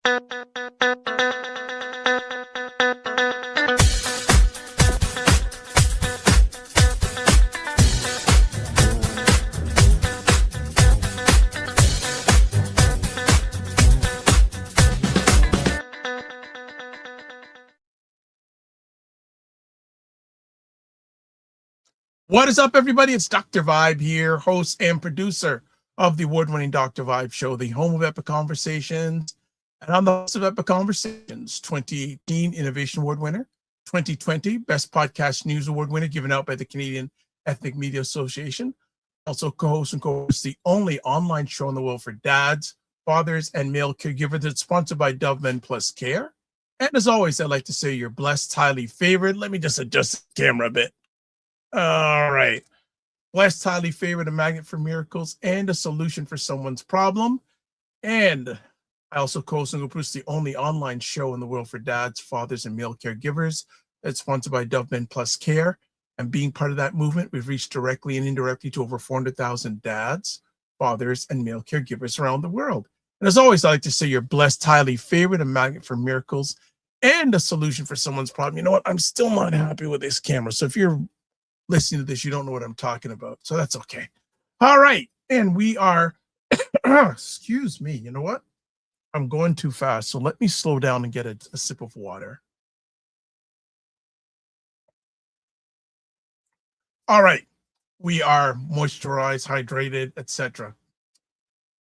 What is up, everybody? It's Dr. Vibe here, host and producer of the award-winning Dr. Vibe Show, the home of Epic Conversations. And I'm the host of Epic Conversations, 2018 Innovation Award winner, 2020 Best Podcast News Award winner given out by the Canadian Ethnic Media Association. Also co-host and co-host the only online show in the world for dads, fathers, and male caregivers that's sponsored by Dove Men Plus Care. And as always, I'd like to say you're blessed, highly favored. Let me just adjust the camera a bit. All right. Blessed, highly favored, a magnet for miracles, and a solution for someone's problem. And I also co-host and produce the only online show in the world for dads, fathers, and male caregivers that's sponsored by Dove Men Plus Care. And being part of that movement, we've reached directly and indirectly to over 400,000 dads, fathers, and male caregivers around the world. And as always, I like to say you're blessed, highly favored, a magnet for miracles, and a solution for someone's problem. You know what? I'm still not happy with this camera. So if you're listening to this, you don't know what I'm talking about, so that's okay. All right, and we are excuse me, you know what, I'm going too fast, so let me slow down and get a sip of water. All right, we are moisturized, hydrated, etc.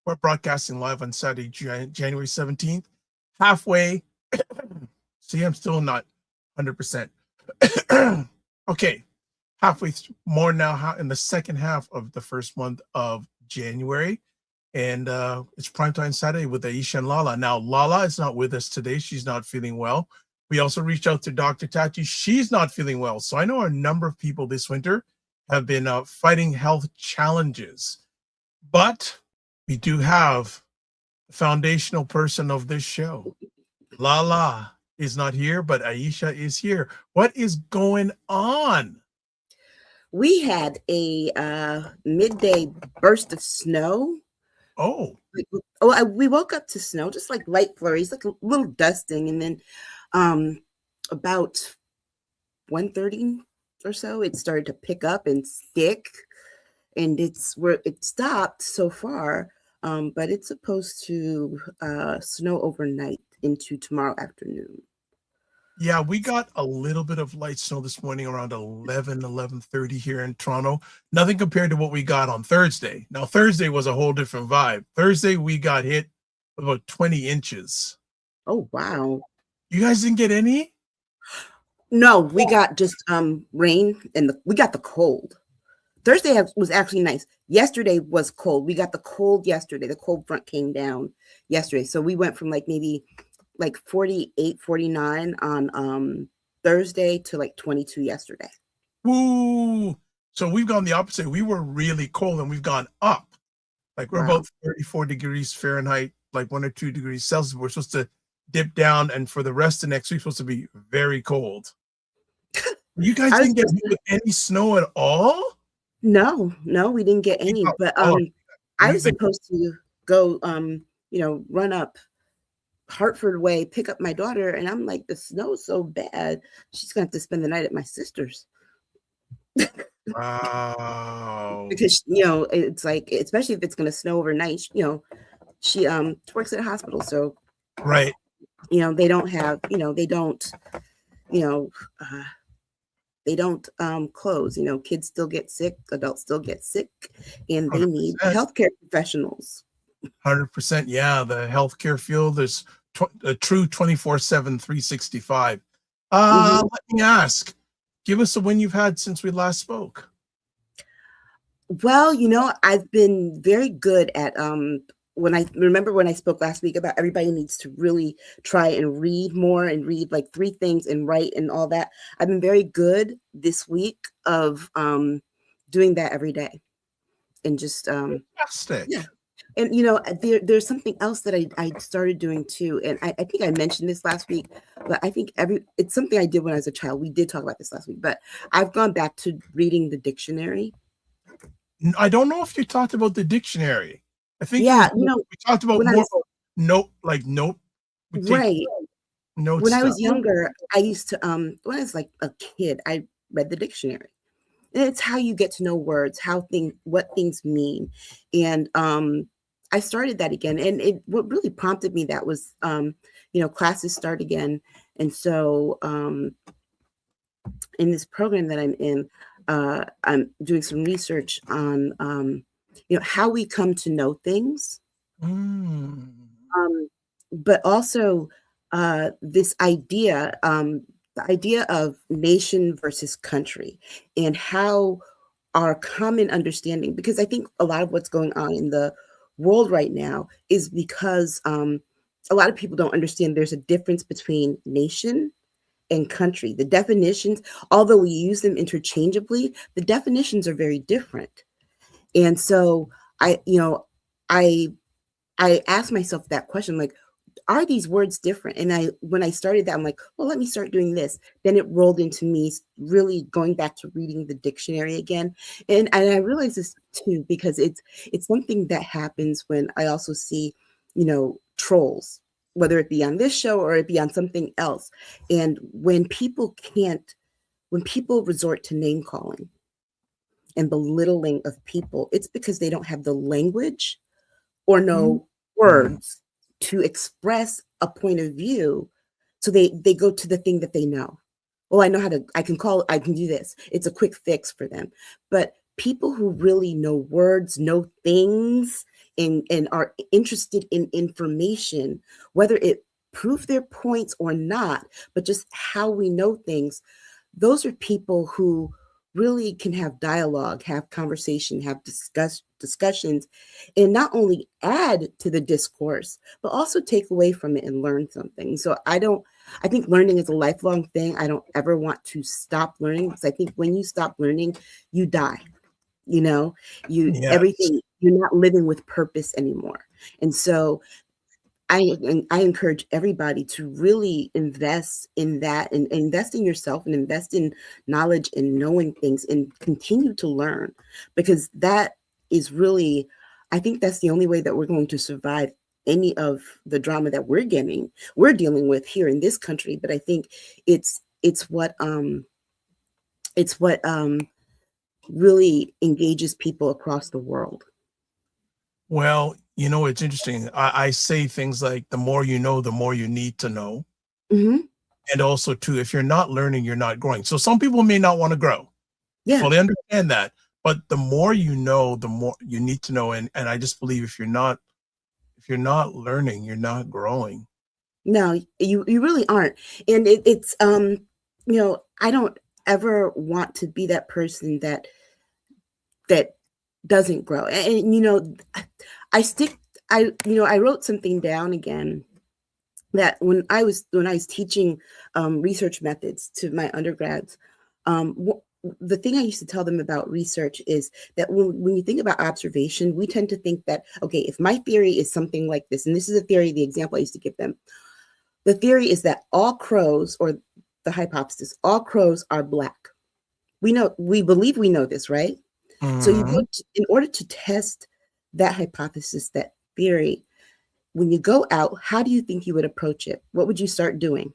We're broadcasting live on Saturday, January 17th, halfway. See, I'm still not 100%. Okay, halfway through, more now in the second half of the first month of January. And it's primetime Saturday with Aisha and Lala. Now, Lala is not with us today. She's not feeling well. We also reached out to Dr. Tati. She's not feeling well. So I know a number of people this winter have been fighting health challenges. But we do have the foundational person of this show. Lala is not here, but Aisha is here. What is going on? We had a midday burst of snow. Oh, We woke up to snow, just like light flurries, like a little dusting, and then about 1:30 or so, it started to pick up and stick, and it stopped so far, but it's supposed to snow overnight into tomorrow afternoon. yeah, we got a little bit of light snow this morning around 11:30 here in Toronto. Nothing compared to what we got on Thursday. Now, Thursday was a whole different vibe. Thursday, we got hit with about 20 inches. Oh, wow. You guys didn't get any? No, we got just rain, and we got the cold. Thursday was actually nice. Yesterday was cold. We got the cold yesterday. The cold front came down yesterday. So we went from maybe 48, 49 on Thursday to 22 yesterday. Ooh. So we've gone the opposite. We were really cold and we've gone up. We're about 34 degrees Fahrenheit, 1 or 2 degrees Celsius. We're supposed to dip down, and for the rest of next week, supposed to be very cold. You guys didn't get any snow at all? No, we didn't get any. But I was supposed to go, run up Hartford way, pick up my daughter, and I'm like, the snow's so bad, she's gonna have to spend the night at my sister's. Wow. Because it's especially if it's gonna snow overnight, she works at a hospital, so right, they don't have they don't close. Kids still get sick, adults still get sick, and they 100%. Need healthcare professionals. 100%. Yeah, the healthcare field is a true 24/7, 365. Let me ask, give us a win you've had since we last spoke. Well, I've been very good at when I spoke last week about everybody needs to really try and read more and read 3 things and write and all that. I've been very good this week of doing that every day, and just fantastic. Yeah. And there's something else that I started doing too, and I think I mentioned this last week, but I think it's something I did when I was a child. We did talk about this last week, but I've gone back to reading the dictionary. I don't know if you talked about the dictionary. I think we talked about more note We take Right. notes When I down. was younger, I used to when I was like a kid, I read the dictionary. And it's how you get to know words, what things mean. And I started that again. And what really prompted me that was classes start again. And so in this program that I'm in, I'm doing some research on how we come to know things. Mm. But also this idea, the idea of nation versus country, and how our common understanding, because I think a lot of what's going on in the world right now is because a lot of people don't understand there's a difference between nation and country. The definitions, although we use them interchangeably, the definitions are very different. And so I, you know, I I asked myself that question, like, are these words different? And when I started that, I'm like, well, let me start doing this. Then it rolled into me really going back to reading the dictionary again. And I realized this too, because it's something that happens when I also see, trolls, whether it be on this show or it be on something else. And when people resort to name calling and belittling of people, it's because they don't have the language or Mm. no words to express a point of view. So they go to the thing that they know. Oh, I can do this. It's a quick fix for them. But people who really know words, know things, and are interested in information, whether it prove their points or not, but just how we know things, those are people who really can have dialogue, have conversation, have discussions, and not only add to the discourse, but also take away from it and learn something. So I think learning is a lifelong thing. I don't ever want to stop learning, because I think when you stop learning, you die. Yes. Everything, you're not living with purpose anymore. And so I encourage everybody to really invest in that, and invest in yourself, and invest in knowledge and knowing things, and continue to learn, because that is really, I think that's the only way that we're going to survive any of the drama that we're dealing with here in this country. But I think it's what really engages people across the world. Well, it's interesting. I say things like the more you know, the more you need to know. Hmm. And also, too, if you're not learning, you're not growing. So some people may not want to grow. Yeah. Fully understand that. But the more you know, the more you need to know. And I just believe if you're not learning, you're not growing. No, you really aren't. And I don't ever want to be that person that doesn't grow. And I stick I wrote something down again, that when I was teaching research methods to my undergrads, the thing I used to tell them about research is that when you think about observation, we tend to think that, okay, if my theory is something like this, and this is a theory, the example I used to give them, the theory is that all crows, or the hypothesis, all crows are black. We believe we know this, right? So Mhm. in order to test that hypothesis, that theory, when you go out, how do you think you would approach it? What would you start doing?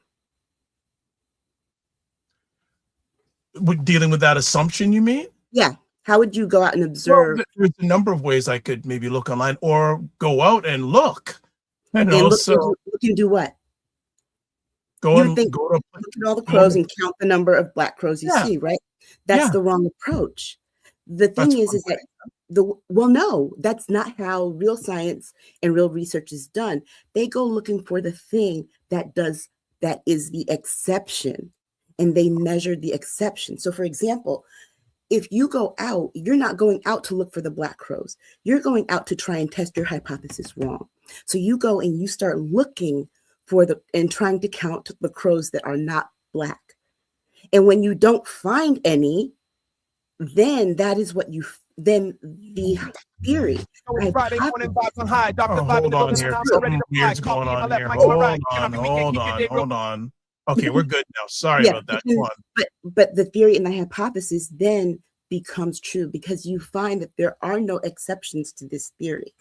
Dealing with that assumption, you mean? Yeah. How would you go out and Well, observe there's a number of ways I could maybe look online or go out and look. and So look and do what? go You would and think, go to look at all the go crows to and count the number of black crows you yeah, see, right? That's yeah. the wrong approach. The That's thing is one that no, that's not how real science and real research is done. They go looking for the thing that is the exception, and they measure the exception. So for example, if you go out, you're not going out to look for the black crows. You're going out to try and test your hypothesis wrong. So you go and you start looking and trying to count the crows that are not black. And when you don't find any, then then the theory, So it's Friday morning hypothesis, vibes on high. Dr. Oh, Vibe in hold the on building, is and here. I'm so true. ready Something to fly. weird's Coffee going in my on left, here. mic on my Hold right. Can I on, mean we can hold keep your on, day real? hold on. Okay, we're good now. Sorry Yeah, about that. Go on. but the theory and the hypothesis then becomes true, because you find that there are no exceptions to this theory.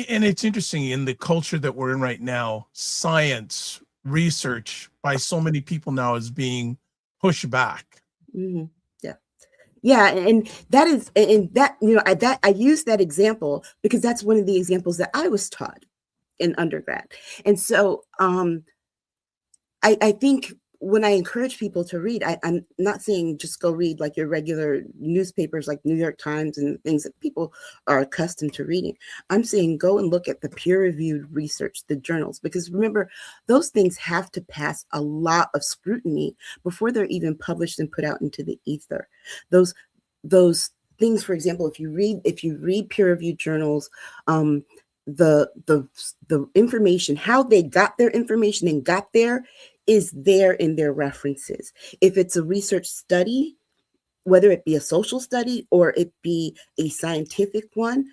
And it's interesting in the culture that we're in right now, science research by so many people now is being pushed back. Mhm. Yeah. Yeah, and that is, and that, I use that example because that's one of the examples that I was taught in undergrad. And so I think when I encourage people to read, I'm not saying just go read like your regular newspapers like New York Times and things that people are accustomed to reading. I'm saying go and look at the peer-reviewed research, the journals, because remember, those things have to pass a lot of scrutiny before they're even published and put out into the ether. Those things, for example, if you read peer-reviewed journals, the information, how they got their information and got there, is there in their references. If it's a research study, whether it be a social study or it be a scientific one,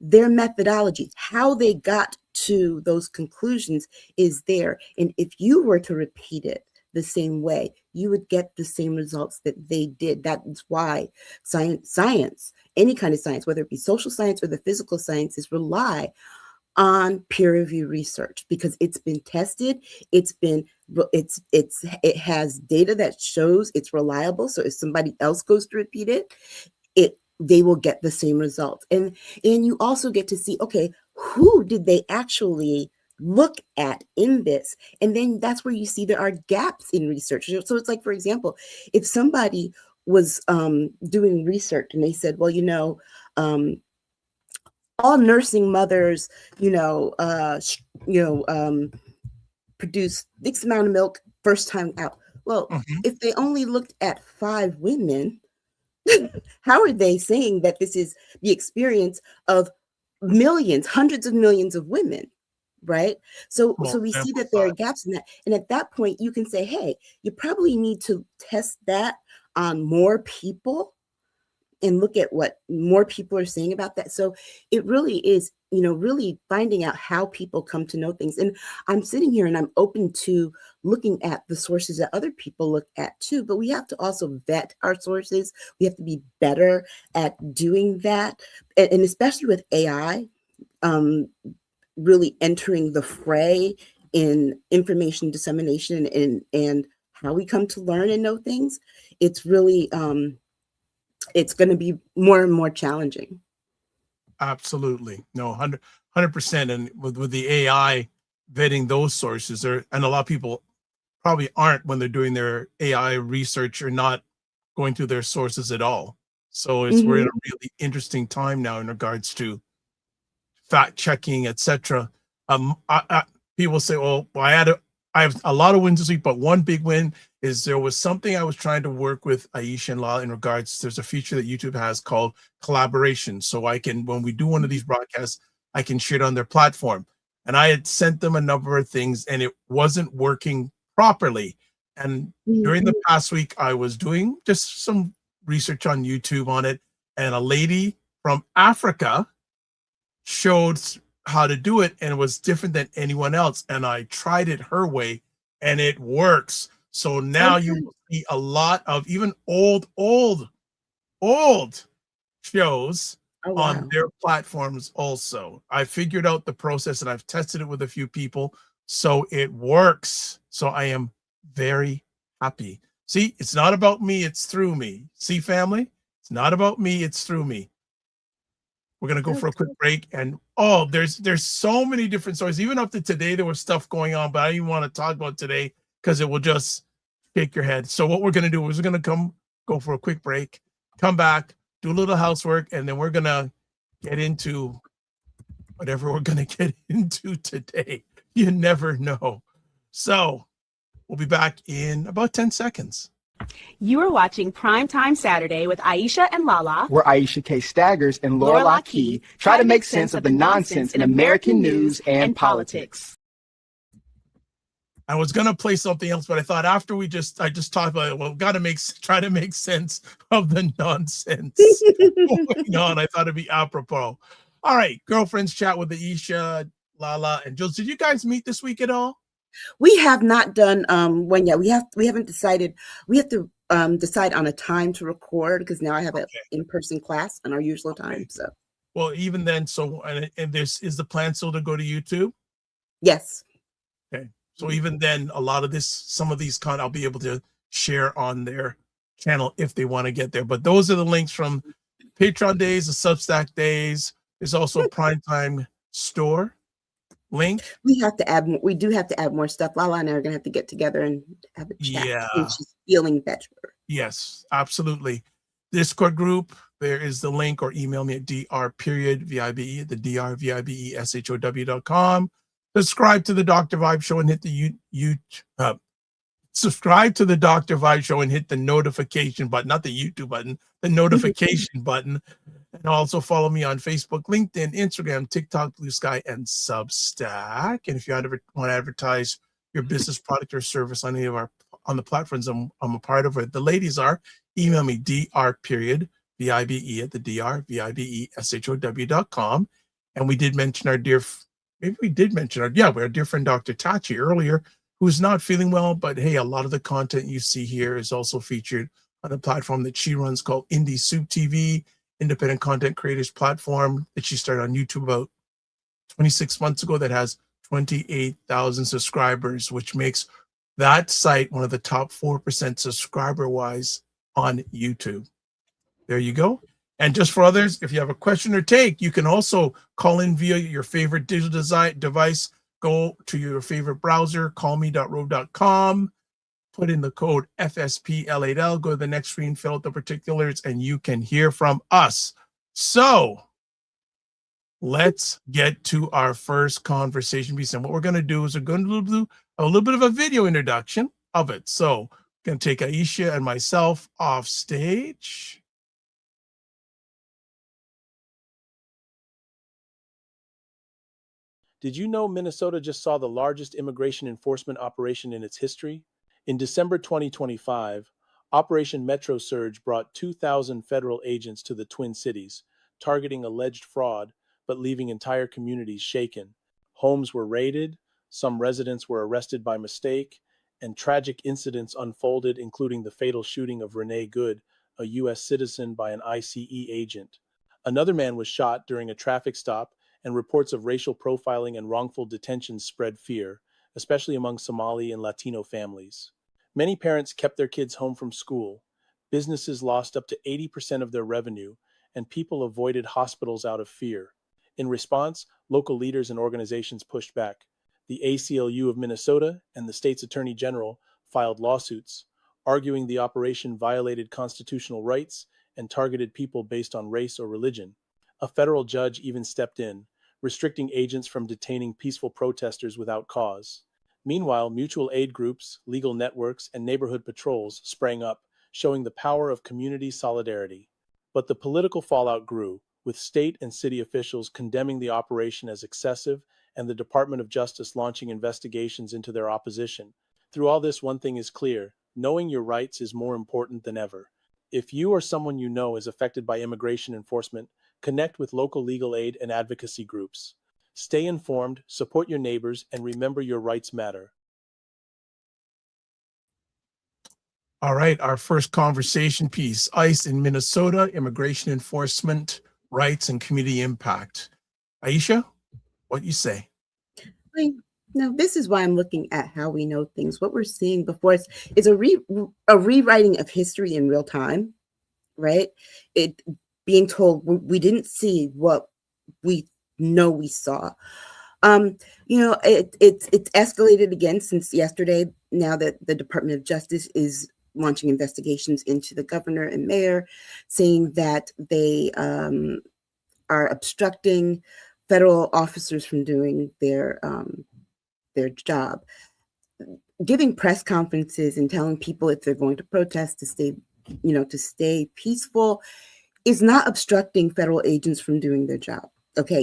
their methodology, how they got to those conclusions, is there. And if you were to repeat it the same way, you would get the same results that they did. That's why science, any kind of science, whether it be social science or the physical sciences, rely on peer review research, because it's been tested, it has data that shows it's reliable. So if somebody else goes to repeat it, they will get the same results. And you also get to see, okay, who did they actually look at in this? And then that's where you see there are gaps in research. So it's like, for example, if somebody was doing research and they said, well, all nursing mothers, produce X amount of milk first time out. Well, if they only looked at 5 women, how are they saying that this is the experience of millions, hundreds of millions of women, right? So we see that there are gaps in that. And at that point, you can say, hey, you probably need to test that on more people and look at what more people are saying about that. So it really is, really finding out how people come to know things. And I'm sitting here and I'm open to looking at the sources that other people look at too, but we have to also vet our sources. We have to be better at doing that. And especially with AI, really entering the fray in information dissemination and how we come to learn and know things, it's really, it's going to be more and more challenging. Absolutely. No, 100%. And with the AI vetting those sources, and a lot of people probably aren't, when they're doing their AI research, or not going through their sources at all. So we're in a really interesting time now in regards to fact checking, etc. People say, "Oh, well, I have a lot of wins this week, but one big win is there was something I was trying to work with Aisha and Lala in regards. There's a feature that YouTube has called collaboration, so I can, when we do one of these broadcasts, I can share it on their platform. And I had sent them a number of things, and it wasn't working properly. And during the past week, I was doing just some research on YouTube on it, and a lady from Africa showed how to do it, and it was different than anyone else. And I tried it her way, and it works. So now you will see a lot of even old shows on their platforms also. I figured out the process and I've tested it with a few people, so it works. So I am very happy. See, it's not about me, it's through me. See, family, it's not about me, it's through me. We're gonna go for a quick break, and there's so many different stories. Even up to today, there was stuff going on, but I didn't want to talk about today because it will just shake your head. So what we're gonna do is we're gonna go for a quick break, come back, do a little housework, and then we're gonna get into whatever we're gonna get into today. You never know. So we'll be back in about 10 seconds. You are watching Primetime Saturday with Aisha and Lala, where Aisha K. Staggers and Laura Lockheed try to make sense of the nonsense in American news and politics. I was gonna play something else, but I thought after I just talked about it, well, try to make sense of the nonsense going on. I thought it'd be apropos. All right, girlfriends chat with Aisha, Lala, and Jules. Did you guys meet this week at all? We have not done one yet. We haven't decided. We have to decide on a time to record, because now I have an in-person class on our usual time. So Well, even then, so and this is the plan still to go to YouTube. Yes. Okay. So even then, a lot of this, some of these I'll be able to share on their channel if they want to get there. But those are the links from Patreon days, the Substack days. There's also a Primetime store link. We have to add more. We do have to add more stuff. Lala and I are gonna have to get together and have a chat. Yeah. When she's feeling better. Yes, absolutely. Discord group, there is the link, or email me at dr.vibe, the drvibeshow.com. Subscribe to the Dr. Vibe Show and hit the subscribe to the Dr. Vibe Show and hit the notification button, not the YouTube button, the notification button. And also follow me on Facebook, LinkedIn, Instagram, TikTok, Blue Sky, and Substack. And if you want to advertise your business, product, or service on any of on the platforms I'm a part of, the ladies are, email me dr.vibe at the drvibeshow.com. And we did mention our dear friend Dr. Tachi earlier, who's not feeling well, but hey, a lot of the content you see here is also featured on a platform that she runs called Indie Soup TV, independent content creators platform that she started on YouTube about 26 months ago, that has 28,000 subscribers, which makes that site one of the top 4% subscriber wise on YouTube. There you go. And just for others, if you have a question or take, you can also call in via your favorite digital device. Go to your favorite browser, callme.rove.com, put in the code FSPL8L, go to the next screen, fill out the particulars, and you can hear from us. So let's get to our first conversation piece. And what we're going to do is we're going to do a little bit of a video introduction of it. So I'm going to take Aisha and myself off stage. Did you know Minnesota just saw the largest immigration enforcement operation in its history? In December 2025, Operation Metro Surge brought 2,000 federal agents to the Twin Cities, targeting alleged fraud, but leaving entire communities shaken. Homes were raided, some residents were arrested by mistake, and tragic incidents unfolded, including the fatal shooting of Renee Good, a U.S. citizen, by an ICE agent. Another man was shot during a traffic stop, and reports of racial profiling and wrongful detentions spread fear, especially among Somali and Latino families. Many parents kept their kids home from school. Businesses lost up to 80% of their revenue, and people avoided hospitals out of fear. In response, local leaders and organizations pushed back. The ACLU of Minnesota and the state's attorney general filed lawsuits, arguing the operation violated constitutional rights and targeted people based on race or religion. A federal judge even stepped in, restricting agents from detaining peaceful protesters without cause. Meanwhile, mutual aid groups, legal networks, and neighborhood patrols sprang up, showing the power of community solidarity. But the political fallout grew, with state and city officials condemning the operation as excessive and the Department of Justice launching investigations into their opposition. Through all this, one thing is clear: knowing your rights is more important than ever. If you or someone you know is affected by immigration enforcement, connect with local legal aid and advocacy groups. Stay informed, support your neighbors, and remember your rights matter. All right, our first conversation piece, ICE in Minnesota, immigration enforcement, rights, and community impact. Aisha, what you say? No, this is why I'm looking at how we know things. What we're seeing before us is a rewriting of history in real time, right? It being told we didn't see what we know we saw. It's escalated again since yesterday, now that the Department of Justice is launching investigations into the governor and mayor, saying that they are obstructing federal officers from doing their job, giving press conferences and telling people if they're going to protest to stay peaceful is not obstructing federal agents from doing their job. Okay,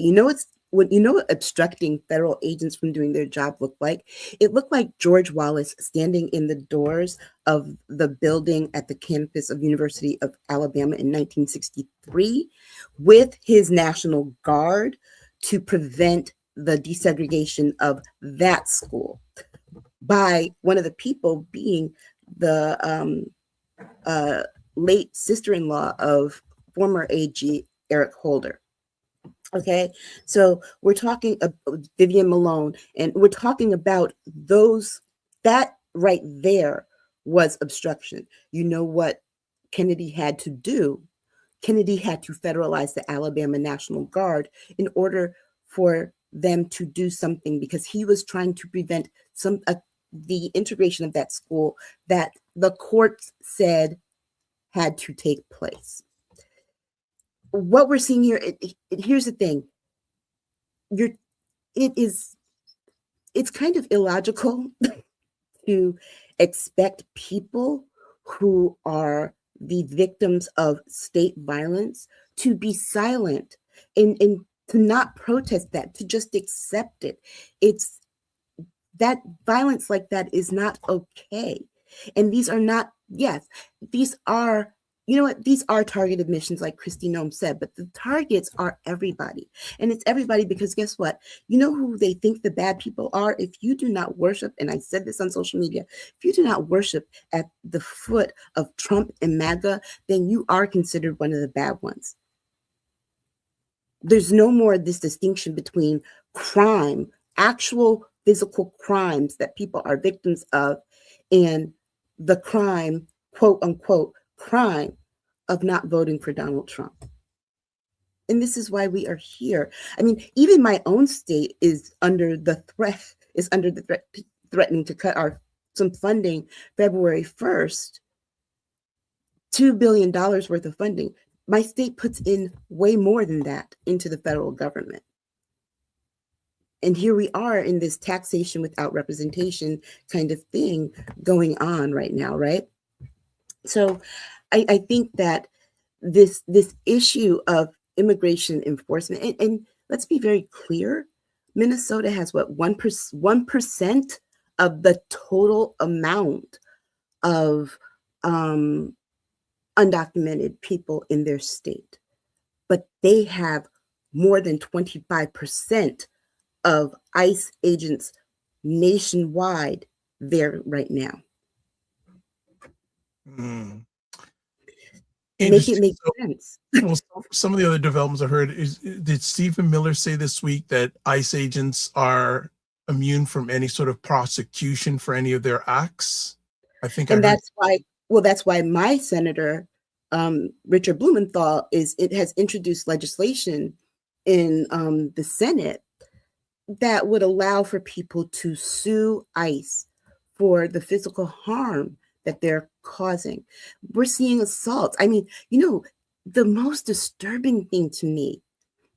what obstructing federal agents from doing their job looked like? It looked like George Wallace standing in the doors of the building at the campus of University of Alabama in 1963 with his National Guard to prevent the desegregation of that school, by one of the people being the late sister-in-law of former AG Eric Holder. Okay, so we're talking about Vivian Malone, and we're talking about those, that right there was obstruction. You know what Kennedy had to do? Kennedy had to federalize the Alabama National Guard in order for them to do something, because he was trying to prevent the integration of that school that the courts said had to take place. What we're seeing here, here's the thing. It's kind of illogical to expect people who are the victims of state violence to be silent and to not protest that, to just accept it. It's that violence like that is not okay. And these are not, yes, these are, you know what, these are targeted missions, like Christy Nome said, but the targets are everybody. And it's everybody because guess what? You know who they think the bad people are? If you do not worship, and I said this on social media, if you do not worship at the foot of Trump and MAGA, then you are considered one of the bad ones. There's no more this distinction between crime, actual physical crimes that people are victims of, and the crime, quote unquote, crime of not voting for Donald Trump. And this is why we are here. I mean, even my own state is under the threat, threatening to cut some funding February 1st, $2 billion worth of funding. My state puts in way more than that into the federal government. And here we are in this taxation without representation kind of thing going on right now, right? So I think that this issue of immigration enforcement, and let's be very clear, Minnesota has what, 1% of the total amount of undocumented people in their state, but they have more than 25% of ICE agents nationwide there right now. Make it make sense. Well, some of the other developments I heard is, did Stephen Miller say this week that ICE agents are immune from any sort of prosecution for any of their acts? I think, and that's why my senator, Richard Blumenthal, has introduced legislation in the Senate that would allow for people to sue ICE for the physical harm that they're causing. We're seeing assaults. I mean, you know, the most disturbing thing to me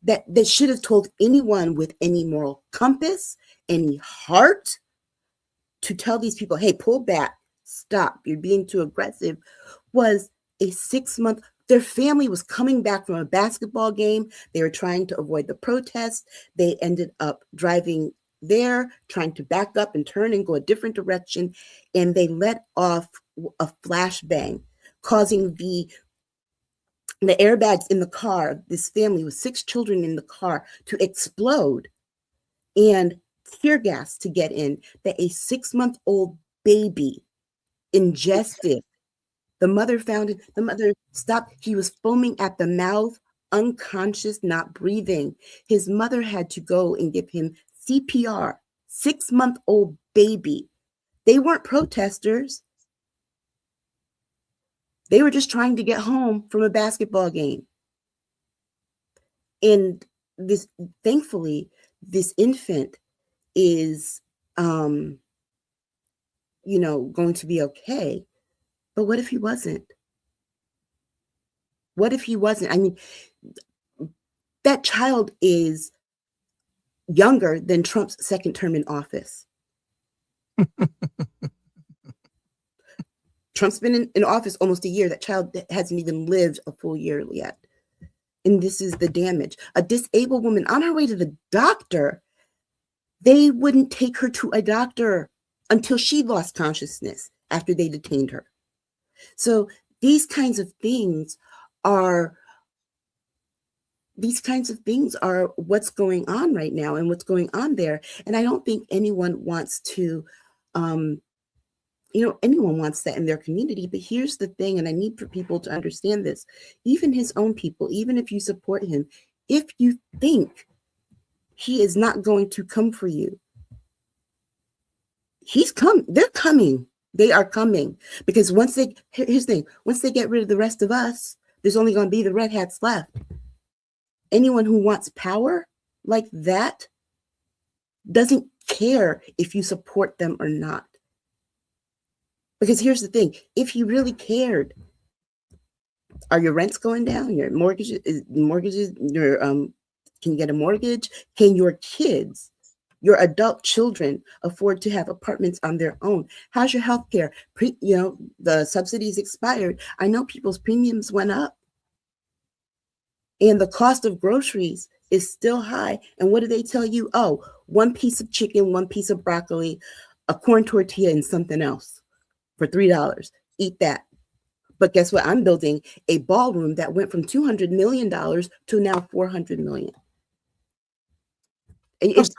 that should have told anyone with any moral compass, any heart, to tell these people, hey, pull back, stop, you're being too aggressive, was a 6-month. Their family was coming back from a basketball game. They were trying to avoid the protest. They ended up driving there, trying to back up and turn and go a different direction. And they let off a flashbang, causing the airbags in the car, this family with 6 children in the car, to explode, and tear gas to get in, that a 6-month-old baby ingested. The mother found it. The mother stopped. He was foaming at the mouth, unconscious, not breathing. His mother had to go and give him CPR. 6-month-old baby. They weren't protesters. They were just trying to get home from a basketball game. And thankfully, this infant is, going to be okay. But what if he wasn't? What if he wasn't? I mean, that child is younger than Trump's second term in office. Trump's been in office almost a year. That child hasn't even lived a full year yet. And this is the damage. A disabled woman on her way to the doctor, they wouldn't take her to a doctor until she lost consciousness after they detained her. So these kinds of things are what's going on right now and what's going on there. And I don't think anyone wants to, anyone wants that in their community. But here's the thing, and I need for people to understand this. Even his own people, even if you support him, if you think he is not going to come for you, they're coming. They are coming. Because here's the thing, once they get rid of the rest of us, there's only going to be the red hats left. Anyone who wants power like that doesn't care if you support them or not. Because here's the thing, if you really cared, are your rents going down? Your mortgages, your can you get a mortgage? Can your kids, your adult children, afford to have apartments on their own? How's your health care? The subsidies expired. I know people's premiums went up. And the cost of groceries is still high. And what do they tell you? Oh, one piece of chicken, one piece of broccoli, a corn tortilla, and something else for $3. Eat that. But guess what? I'm building a ballroom that went from $200 million to now $400 million. It's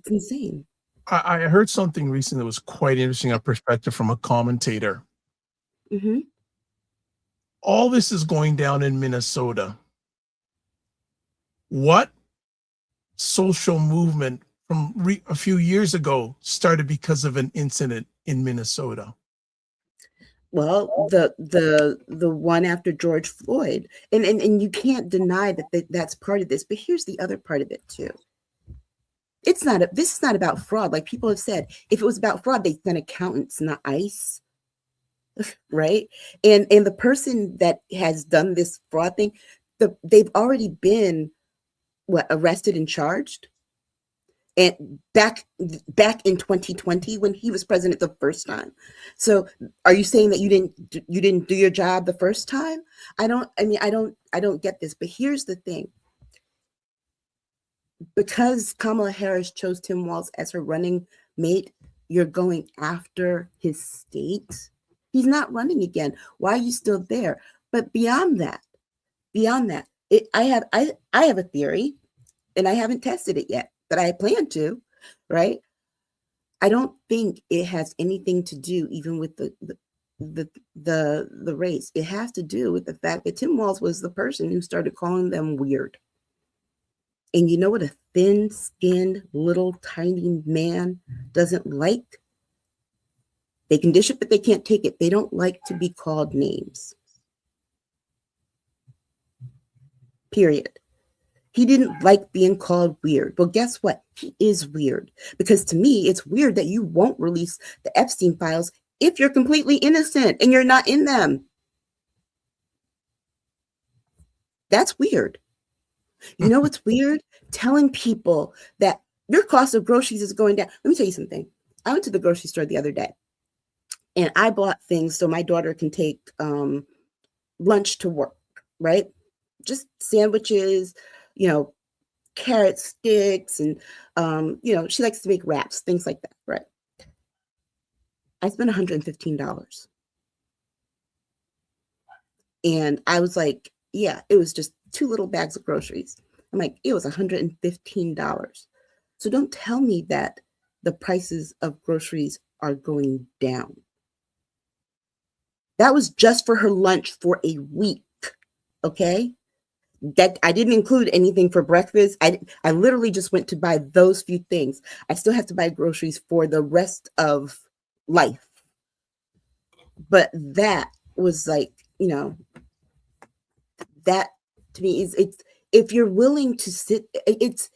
insane. I heard something recently that was quite interesting, a perspective from a commentator. Mm-hmm. All this is going down in Minnesota. What social movement from a few years ago started because of an incident in Minnesota? Well, the one after George Floyd, and you can't deny that's part of this. But here's the other part of it too. This is not about fraud. Like people have said, if it was about fraud, they'd send accountants, not ICE, right? And the person that has done this fraud thing, they've already been arrested and charged. And back in 2020 when he was president the first time. So are you saying that you didn't do your job the first time? I don't get this. But here's the thing. Because Kamala Harris chose Tim Walz as her running mate, you're going after his state. He's not running again. Why are you still there? But beyond that, I have a theory, and I haven't tested it yet, but I plan to, right? I don't think it has anything to do even with the race. It has to do with the fact that Tim Walz was the person who started calling them weird. And you know what a thin-skinned, little, tiny man doesn't like? They can dish it, but they can't take it. They don't like to be called names. Period. He didn't like being called weird. Well, guess what? He is weird. Because to me, it's weird that you won't release the Epstein files if you're completely innocent and you're not in them. That's weird. You know what's weird? Telling people that your cost of groceries is going down. Let me tell you something. I went to the grocery store the other day and I bought things so my daughter can take lunch to work, right? Just sandwiches, carrot sticks, and she likes to make wraps, things like that, right? I spent $115. And I was like, yeah, it was just 2 little bags of groceries. I'm like, it was $115. So don't tell me that the prices of groceries are going down. That was just for her lunch for a week, okay? That I didn't include anything for breakfast. I literally just went to buy those few things. I still have to buy groceries for the rest of life. But that was like, that to me is, it's, if you're willing to sit, it's,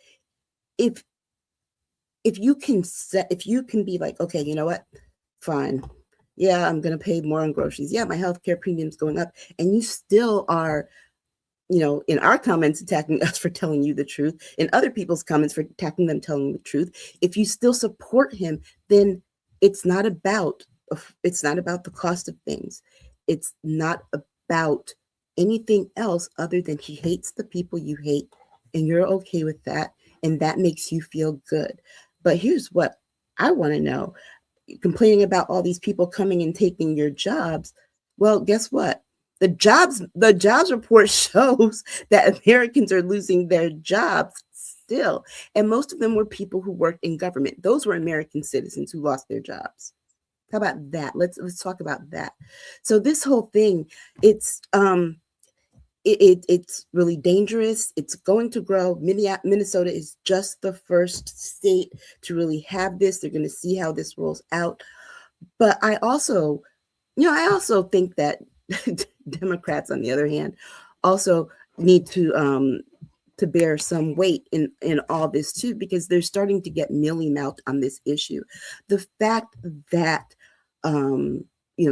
if you can be like, okay, you know what, fine. Yeah, I'm going to pay more on groceries. Yeah, my healthcare premium's going up. And you still are, in our comments, attacking us for telling you the truth, in other people's comments for attacking them telling the truth. If you still support him, then it's not about the cost of things. It's not about anything else other than he hates the people you hate, and you're okay with that, and that makes you feel good. But here's what I want to know. Complaining about all these people coming and taking your jobs. Well, guess what? The jobs report shows that Americans are losing their jobs still. And most of them were people who worked in government. Those were American citizens who lost their jobs. How about that? Let's talk about that. So this whole thing, it's it's really dangerous. It's going to grow. Minnesota is just the first state to really have this. They're going to see how this rolls out. But I also think that Democrats, on the other hand, also need to bear some weight in all this too, because they're starting to get mealy-mouthed on this issue. The fact that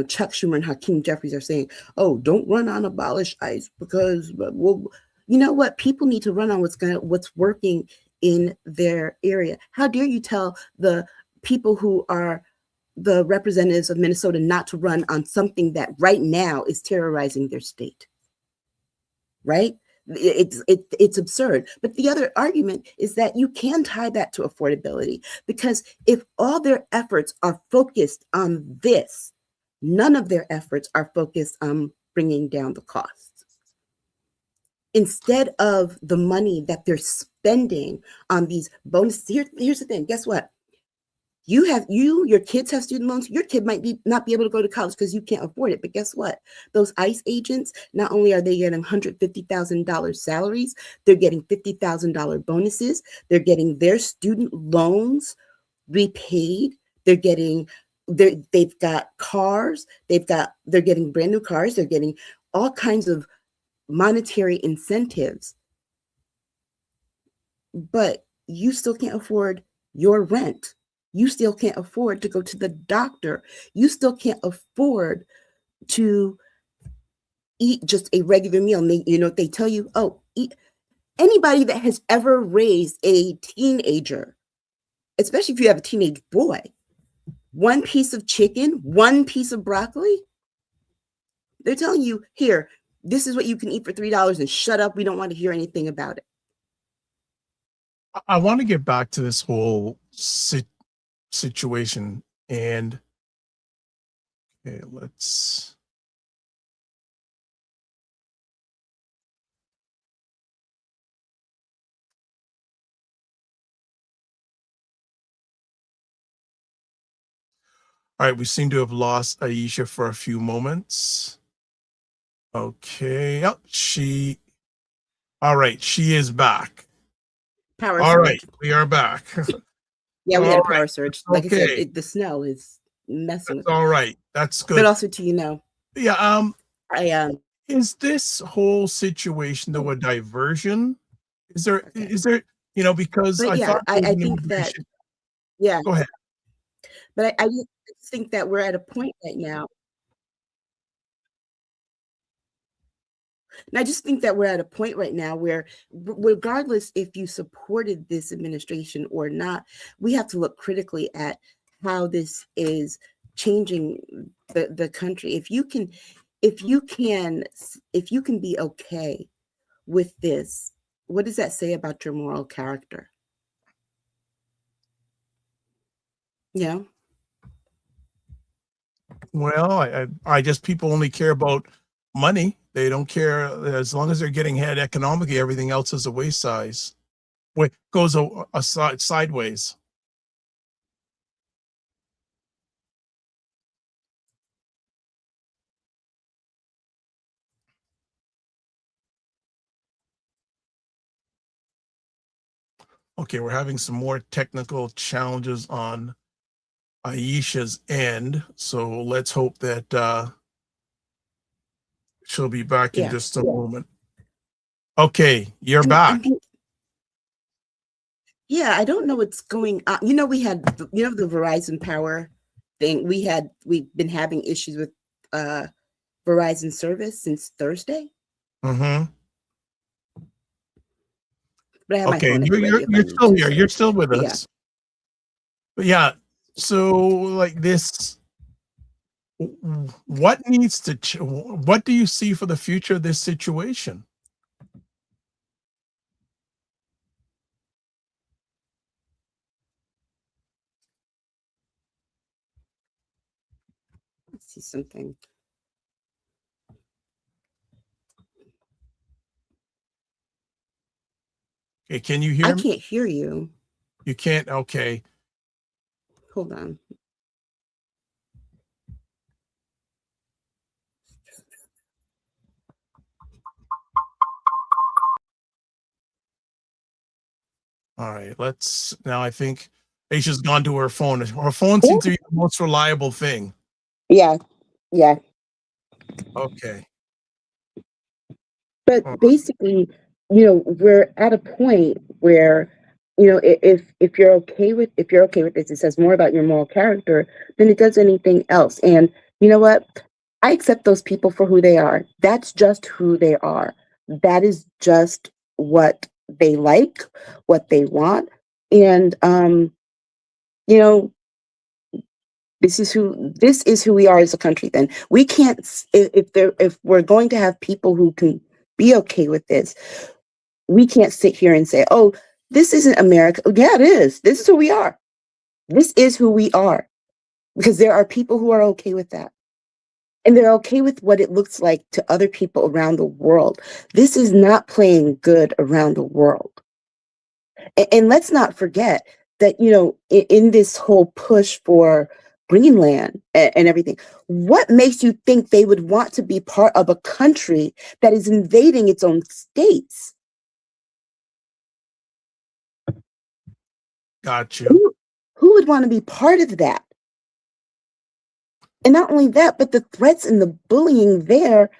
Chuck Schumer and Hakeem Jeffries are saying, "Oh, don't run on abolish ICE because you know what? People need to run on what's working in their area." How dare you tell the people who are the representatives of Minnesota not to run on something that right now is terrorizing their state? Right? It's absurd. But the other argument is that you can tie that to affordability, because if all their efforts are focused on this, none of their efforts are focused on bringing down the costs. Instead of the money that they're spending on these bonuses, here's the thing. Guess what? Your kids have student loans. Your kid might not be able to go to college because you can't afford it. But guess what? Those ICE agents, not only are they getting $150,000 salaries, they're getting $50,000 bonuses. They're getting their student loans repaid. They've got cars. They're getting brand new cars. They're getting all kinds of monetary incentives. But you still can't afford your rent. You still can't afford to go to the doctor. You still can't afford to eat just a regular meal. And they tell you, anybody that has ever raised a teenager, especially if you have a teenage boy, one piece of chicken, one piece of broccoli, they're telling you, here, this is what you can eat for $3 and shut up. We don't want to hear anything about it. I want to get back to this whole situation, and let's all right, we seem to have lost Aisha for a few moments. Okay, all right, she is back. Power All surge. right, we are back. Yeah, we had a All power right. surge. Like I Okay. said, the snow is messing with That's me. all right. That's good. But also, Yeah. I Is this whole situation though a diversion? Is there, because But I yeah, thought there was I an think that, immigration. yeah, Go ahead. but I just think that we're at a point right now. And I just think that we're at a point right now where, regardless if you supported this administration or not, we have to look critically at how this is changing the country. If you can be okay with this, what does that say about your moral character? Yeah. Well, I just, people only care about money. They don't care, as long as they're getting ahead economically, everything else is a wayside. Goes sideways. Okay, we're having some more technical challenges on Aisha's end, so let's hope that she'll be back in just a moment. Okay, you're back. Yeah, I don't know what's going on. We had the Verizon power thing. We've been having issues with Verizon service since Thursday. Mm-hmm. But I have Okay, my phone at the ready if I you're need still to, here. so, You're still with yeah. us. But yeah, so like this, what needs to what do you see for the future of this situation? Let's see something. Okay, can you hear me? I can't hear you. You can't? Okay. Hold on. All right, let's now. I think Aisha's gone to her phone. Her phone seems to be the most reliable thing. Yeah, yeah. Okay. But basically, we're at a point where, if you're okay with this, it says more about your moral character than it does anything else. And you know what? I accept those people for who they are. That's just who they are. That is just what they like, what they want. And you know, this is who we are as a country. Then we can't if we're going to have people who can be okay with this, we can't sit here and say, oh, this isn't America. Yeah, it is. This is who we are. This is who we are. Because there are people who are okay with that. And they're okay with what it looks like to other people around the world. This is not playing good around the world. And let's not forget that, in this whole push for Greenland and everything, what makes you think they would want to be part of a country that is invading its own states? Got you. Who would want to be part of that? And not only that, but the threats and the bullying there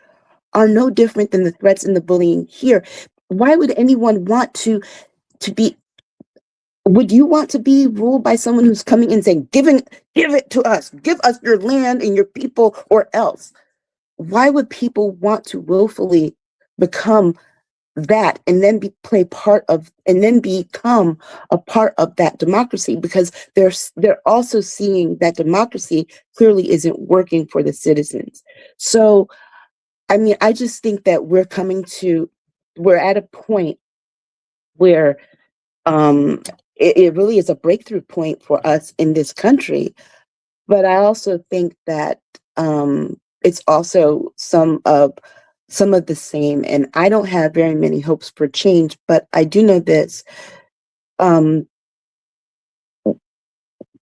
are no different than the threats and the bullying here. Why would anyone want to be? Would you want to be ruled by someone who's coming and saying, give it to us, give us your land and your people, or else? Why would people want to willfully become that and then become a part of that democracy? Because they're also seeing that democracy clearly isn't working for the citizens. So, I mean, I just think that we're at a point where it really is a breakthrough point for us in this country. But I also think that it's also some of the same. And I don't have very many hopes for change, but I do know this.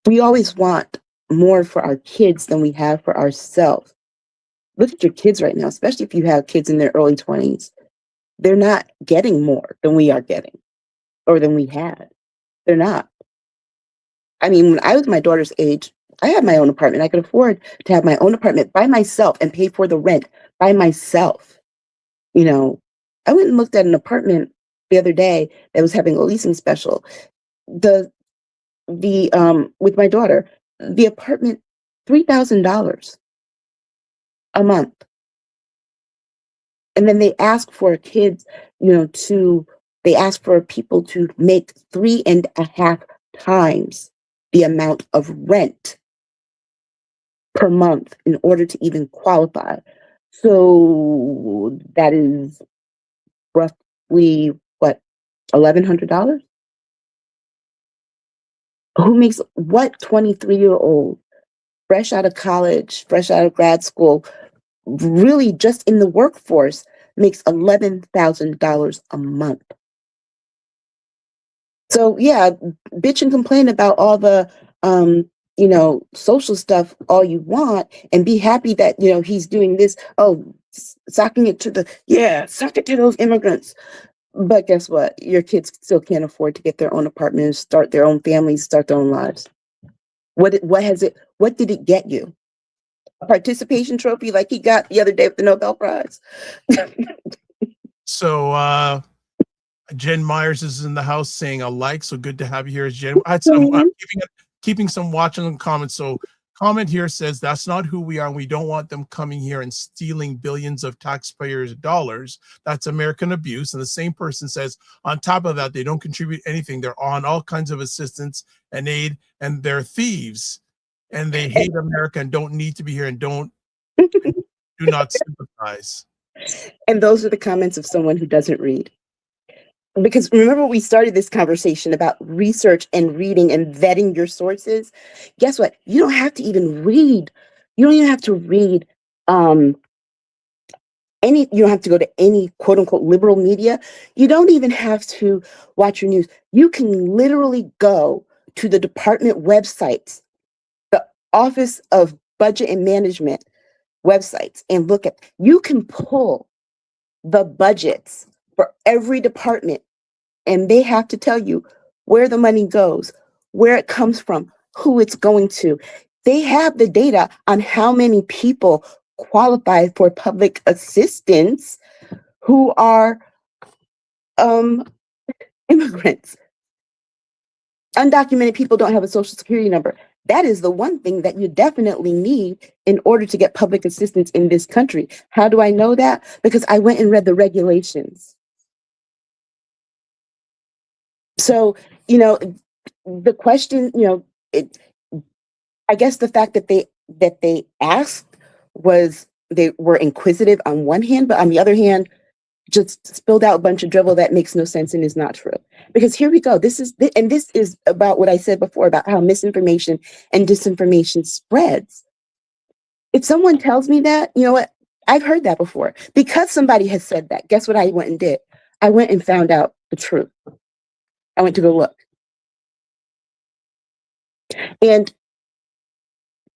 We always want more for our kids than we have for ourselves. Look at your kids right now, especially if you have kids in their early 20s. They're not getting more than we are getting or than we had. They're not. I mean, when I was my daughter's age, I had my own apartment. I could afford to have my own apartment by myself and pay for the rent by myself. I went and looked at an apartment the other day that was having a leasing special. The with my daughter, the apartment, $3,000 a month. And then they ask for kids, they ask for people to make 3.5 times the amount of rent per month in order to even qualify. So that is roughly what, $1,100? Who makes what 23-year-old, fresh out of college, fresh out of grad school, really just in the workforce, makes $11,000 a month? So yeah, bitch and complain about all the social stuff all you want, and be happy that he's doing this. Oh, sock it to those immigrants. But guess what? Your kids still can't afford to get their own apartments, start their own families, start their own lives. What did it get you? A participation trophy like he got the other day with the Nobel Prize? So Jen Myers is in the house saying a like. So good to have you here, Jen. I'm keeping some watching comments. So comment here says that's not who we are. We don't want them coming here and stealing billions of taxpayers' dollars. That's American abuse. And the same person says, on top of that, they don't contribute anything. They're on all kinds of assistance and aid, and they're thieves. And they hate America and don't need to be here and do not sympathize. And those are the comments of someone who doesn't read. Because remember, we started this conversation about research and reading and vetting your sources. Guess what? You don't have to even read. You don't even have to read you don't have to go to any quote unquote liberal media. You don't even have to watch your news. You can literally go to the department websites, the Office of Budget and Management websites, and look at, you can pull the budgets for every department, and they have to tell you where the money goes, where it comes from, who it's going to. They have the data on how many people qualify for public assistance who are immigrants. Undocumented people don't have a social security number. That is the one thing that you definitely need in order to get public assistance in this country. How do I know that? Because I went and read the regulations. So, the question, I guess the fact that they asked was they were inquisitive on one hand, but on the other hand, just spilled out a bunch of drivel that makes no sense and is not true. Because here we go. This is about what I said before about how misinformation and disinformation spreads. If someone tells me that, you know what? I've heard that before. Because somebody has said that, guess what I went and did? I went and found out the truth. I went to go look. And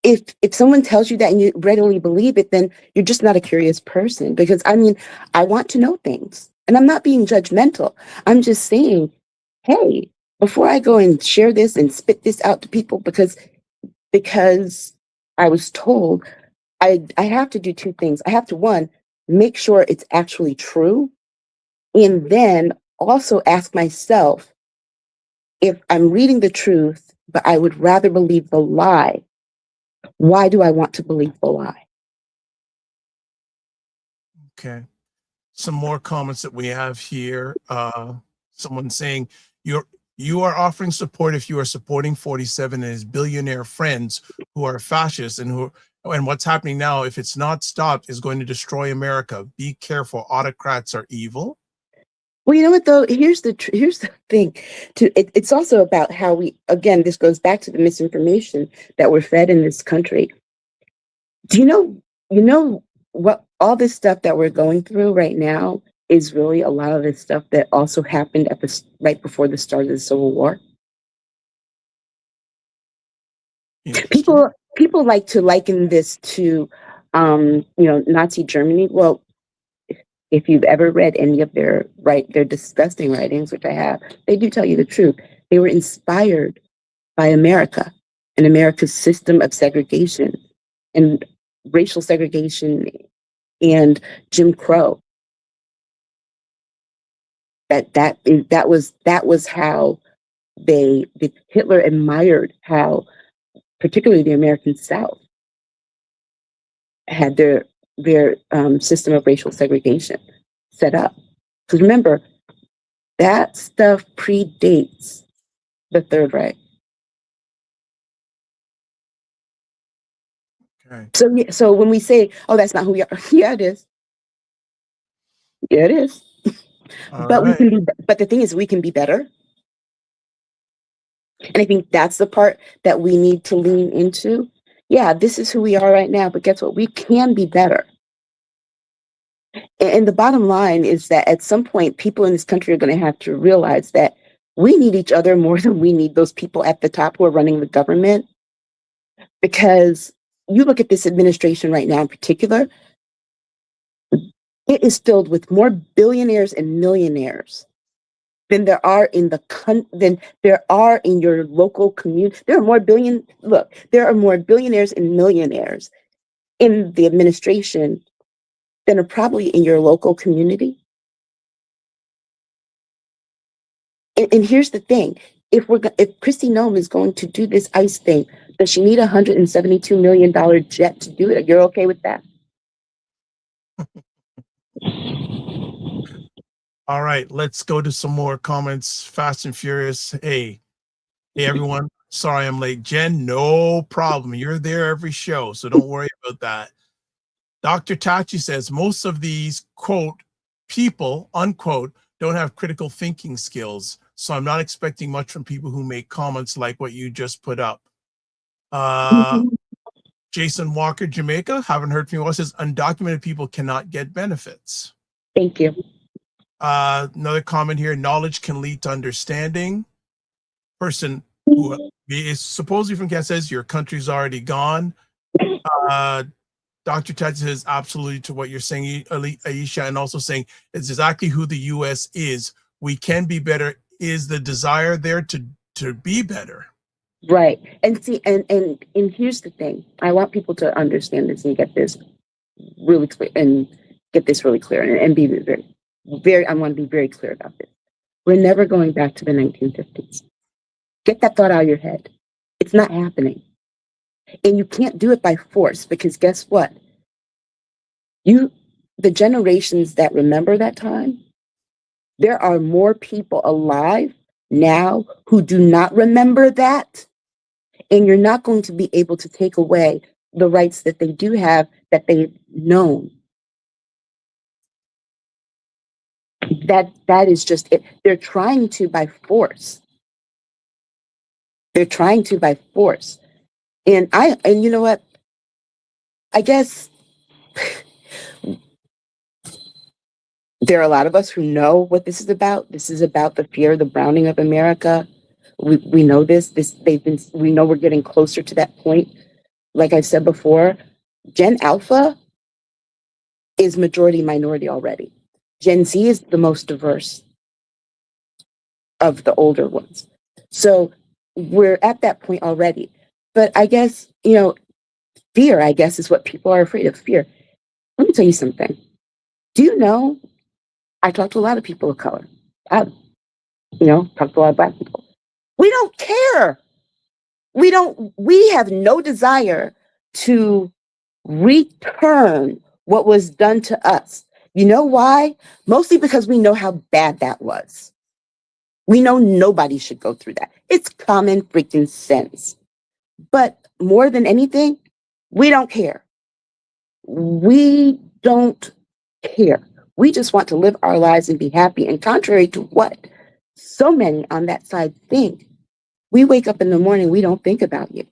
if someone tells you that and you readily believe it, then you're just not a curious person. Because I want to know things. And I'm not being judgmental. I'm just saying, hey, before I go and share this and spit this out to people because I was told, I have to do two things. I have to, one, make sure it's actually true. And then also ask myself, if I'm reading the truth, but I would rather believe the lie, why do I want to believe the lie? Okay. Some more comments that we have here. Someone saying you are offering support if you are supporting 47 and his billionaire friends who are fascists and what's happening now, if it's not stopped, is going to destroy America. Be careful. Autocrats are evil. Well, you know what though? Here's the thing. It's also about how this goes back to the misinformation that we're fed in this country. Do you know what all this stuff that we're going through right now is really a lot of the stuff that also happened right before the start of the Civil War? People like to liken this to Nazi Germany. Well, if you've ever read any of their disgusting writings, which I have, they do tell you the truth. They were inspired by America and America's system of segregation and racial segregation and Jim Crow. That was how Hitler admired how particularly the American South had their system of racial segregation set up. Because remember, that stuff predates the Third Reich. Okay. So when we say, "Oh, that's not who we are," yeah, it is. Yeah, it is. But we can be. But the thing is, we can be better. And I think that's the part that we need to lean into. Yeah, this is who we are right now, but guess what? We can be better. And the bottom line is that at some point, people in this country are going to have to realize that we need each other more than we need those people at the top who are running the government. Because you look at this administration right now in particular, it is filled with more billionaires and millionaires than there are in your local community. There are more billionaires and millionaires in the administration than are probably in your local community. And here's the thing: if Kristi Noem is going to do this ICE thing, does she need a $172 million jet to do it? You're okay with that? All right, let's go to some more comments. Fast and Furious. Hey everyone. Sorry I'm late. Jen, no problem. You're there every show, so don't worry about that. Dr. Tachi says most of these, quote, people, unquote, don't have critical thinking skills. So I'm not expecting much from people who make comments like what you just put up. Jason Walker, Jamaica, haven't heard from you. Says undocumented people cannot get benefits. Thank you. Another comment here: knowledge can lead to understanding. Person who is supposedly from Canada says your country's already gone. Dr. Ted says absolutely to what you're saying, Aisha, and also saying it's exactly who the U.S. is. We can be better is the desire there to be better. Right. And see, and here's the thing. I want people to understand this and get this really clear and be very, I want to be very clear about this. We're never going back to the 1950s. Get that thought out of your head. It's not happening. And you can't do it by force, because guess what? The generations that remember that time, there are more people alive now who do not remember that. And you're not going to be able to take away the rights that they do have, that they've known. That is just it. They're trying to by force. They're trying to by force. And you know what? I guess there are a lot of us who know what this is about. This is about the fear of the browning of America. We know this. We know we're getting closer to that point. Like I said before, Gen Alpha is majority minority already. Gen Z is the most diverse of the older ones. So we're at that point already. But I guess, fear, I guess, is what people are afraid of. Fear. Let me tell you something. Do you know, I talk to a lot of people of color. I talk to a lot of Black people. We don't care. We have no desire to return what was done to us. You know why? Mostly because we know how bad that was. We know nobody should go through that. It's common freaking sense. But more than anything, we don't care. We don't care. We just want to live our lives and be happy. And contrary to what so many on that side think, we wake up in the morning, we don't think about you.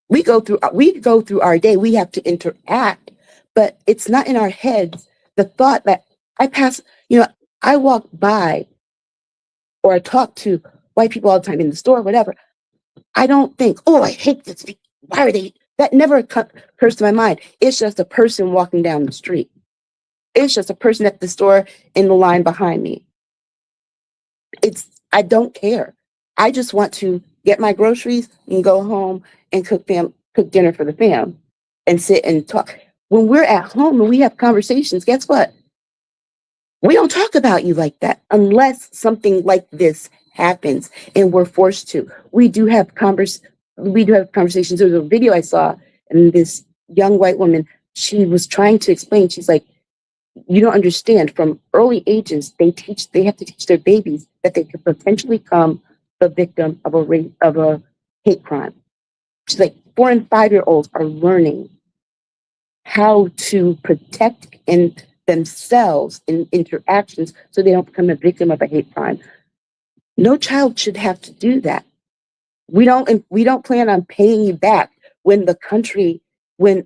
We go through our day, we have to interact, but it's not in our heads. The thought that I walk by or I talk to white people all the time in the store, whatever. I don't think, oh, I hate this. Why are they? That never occurs to my mind. It's just a person walking down the street. It's just a person at the store in the line behind me. I don't care. I just want to get my groceries and go home and cook dinner for the fam and sit and talk. When we're at home and we have conversations, guess what? We don't talk about you like that unless something like this happens and we're forced to. We do have conversations. There was a video I saw, and this young white woman, she was trying to explain. She's like, you don't understand. From early ages, they have to teach their babies that they could potentially become the victim of a hate crime. She's like, 4 and 5-year-olds are learning how to protect themselves in interactions so they don't become a victim of a hate crime. No child should have to do that. We don't plan on paying you back when the country, when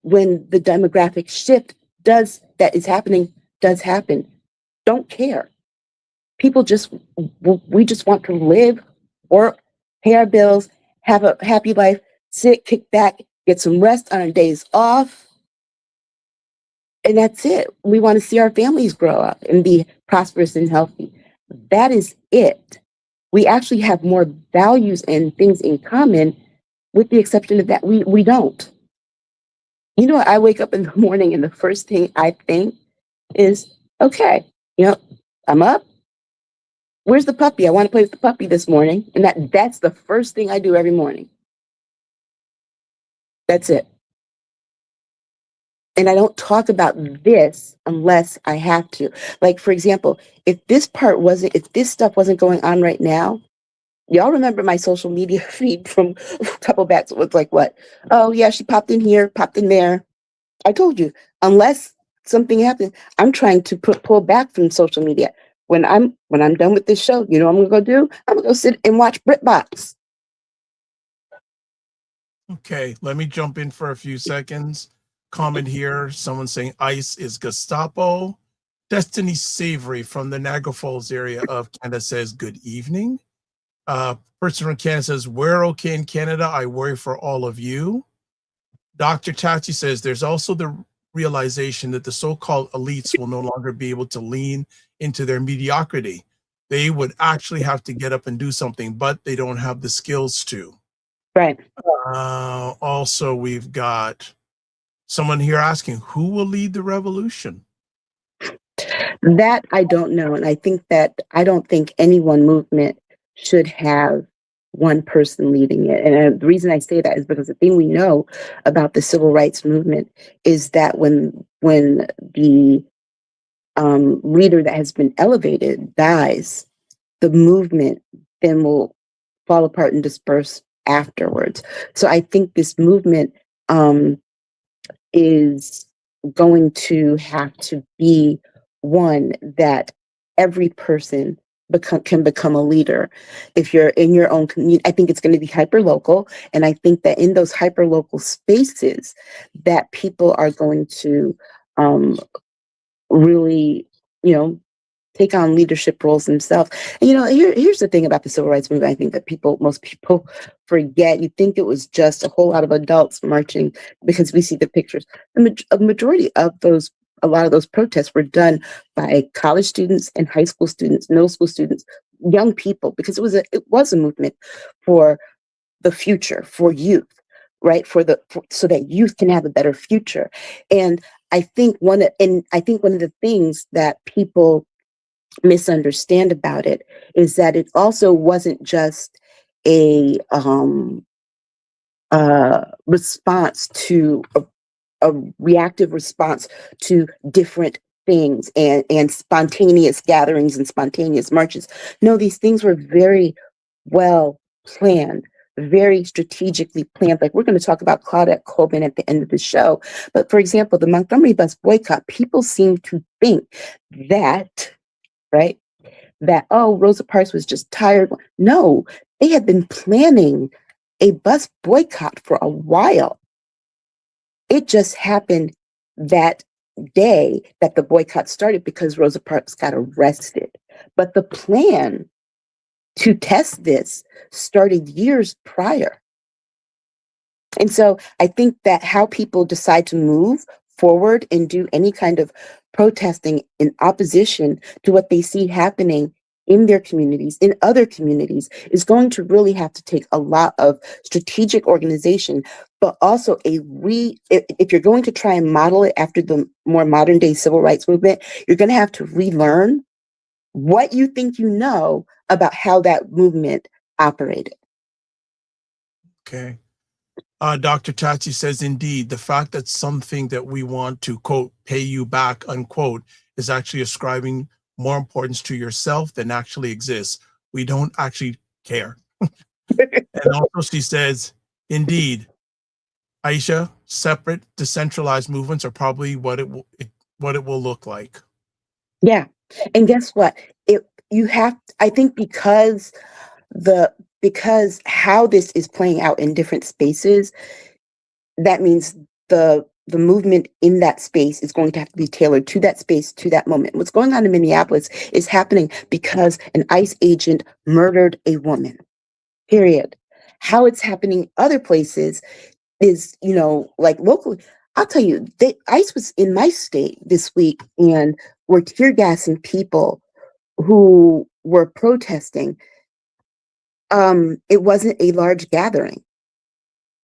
the demographic shift that is happening does happen. Don't care. We just want to live, work, pay our bills, have a happy life, sit, kick back, get some rest on our days off. And that's it. We want to see our families grow up and be prosperous and healthy. That is it. We actually have more values and things in common, with the exception of that we don't. I wake up in the morning and the first thing I think is, okay, I'm up. Where's the puppy? I want to play with the puppy this morning. And that's the first thing I do every morning. That's it. And I don't talk about this unless I have to. Like, for example, if this stuff wasn't going on right now, y'all remember my social media feed from a couple backs? It was like, what? Oh, yeah, she popped in here, popped in there. I told you, unless something happens, I'm trying to pull back from social media. When I'm done with this show, what I'm going to go do? I'm going to go sit and watch BritBox. Okay, let me jump in for a few seconds. Comment here, someone saying ICE is Gestapo. Destiny Savory from the Niagara Falls area of Canada says, good evening. Person from Canada says, we're okay in Canada. I worry for all of you. Dr. Tachi says, there's also the realization that the so-called elites will no longer be able to lean into their mediocrity. they would actually have to get up and do something, but they don't have the skills to. Right. Also, we've got someone here asking, who will lead the revolution? That I don't know. And I don't think any one movement should have one person leading it. And the reason I say that is because the thing we know about the civil rights movement is that when the leader that has been elevated dies, the movement then will fall apart and disperse afterwards. So I think this movement is going to have to be one that every person can become a leader. If you're in your own community, I think it's going to be hyper local, and I think that in those hyper local spaces, that people are going to really, take on leadership roles themselves. And here's the thing about the civil rights movement. I think that most people forget. You think it was just a whole lot of adults marching because we see the pictures. A majority of a lot of those protests were done by college students and high school students, middle school students, young people, because it was a movement for the future, for youth, right? So that youth can have a better future. And I think one of the things that people misunderstand about it is that it also wasn't just a response to a reactive response to different things and spontaneous gatherings and spontaneous marches. No, these things were very well planned, very strategically planned. Like, we're going to talk about Claudette Colvin at the end of the show. But for example, the Montgomery bus boycott, people seem to think that, right, that, oh, Rosa Parks was just tired. No, they had been planning a bus boycott for a while. It just happened that day that the boycott started because Rosa Parks got arrested. But the plan to test this started years prior. And so I think that how people decide to move forward and do any kind of protesting in opposition to what they see happening in their communities, in other communities, is going to really have to take a lot of strategic organization, but also if you're going to try and model it after the more modern day civil rights movement, you're going to have to relearn what you think you know about how that movement operated. Okay. Dr. Tachi says, indeed, the fact that something that we want to, quote, pay you back, unquote, is actually ascribing more importance to yourself than actually exists. We don't actually care. And also she says, indeed, Aisha, separate, decentralized movements are probably what it will look like. Yeah. And guess what? I think because how this is playing out in different spaces, that means the movement in that space is going to have to be tailored to that space, to that moment. What's going on in Minneapolis is happening because an ICE agent murdered a woman, period. How it's happening other places is, like locally. I'll tell you, ICE was in my state this week and were tear gassing people who were protesting. It wasn't a large gathering.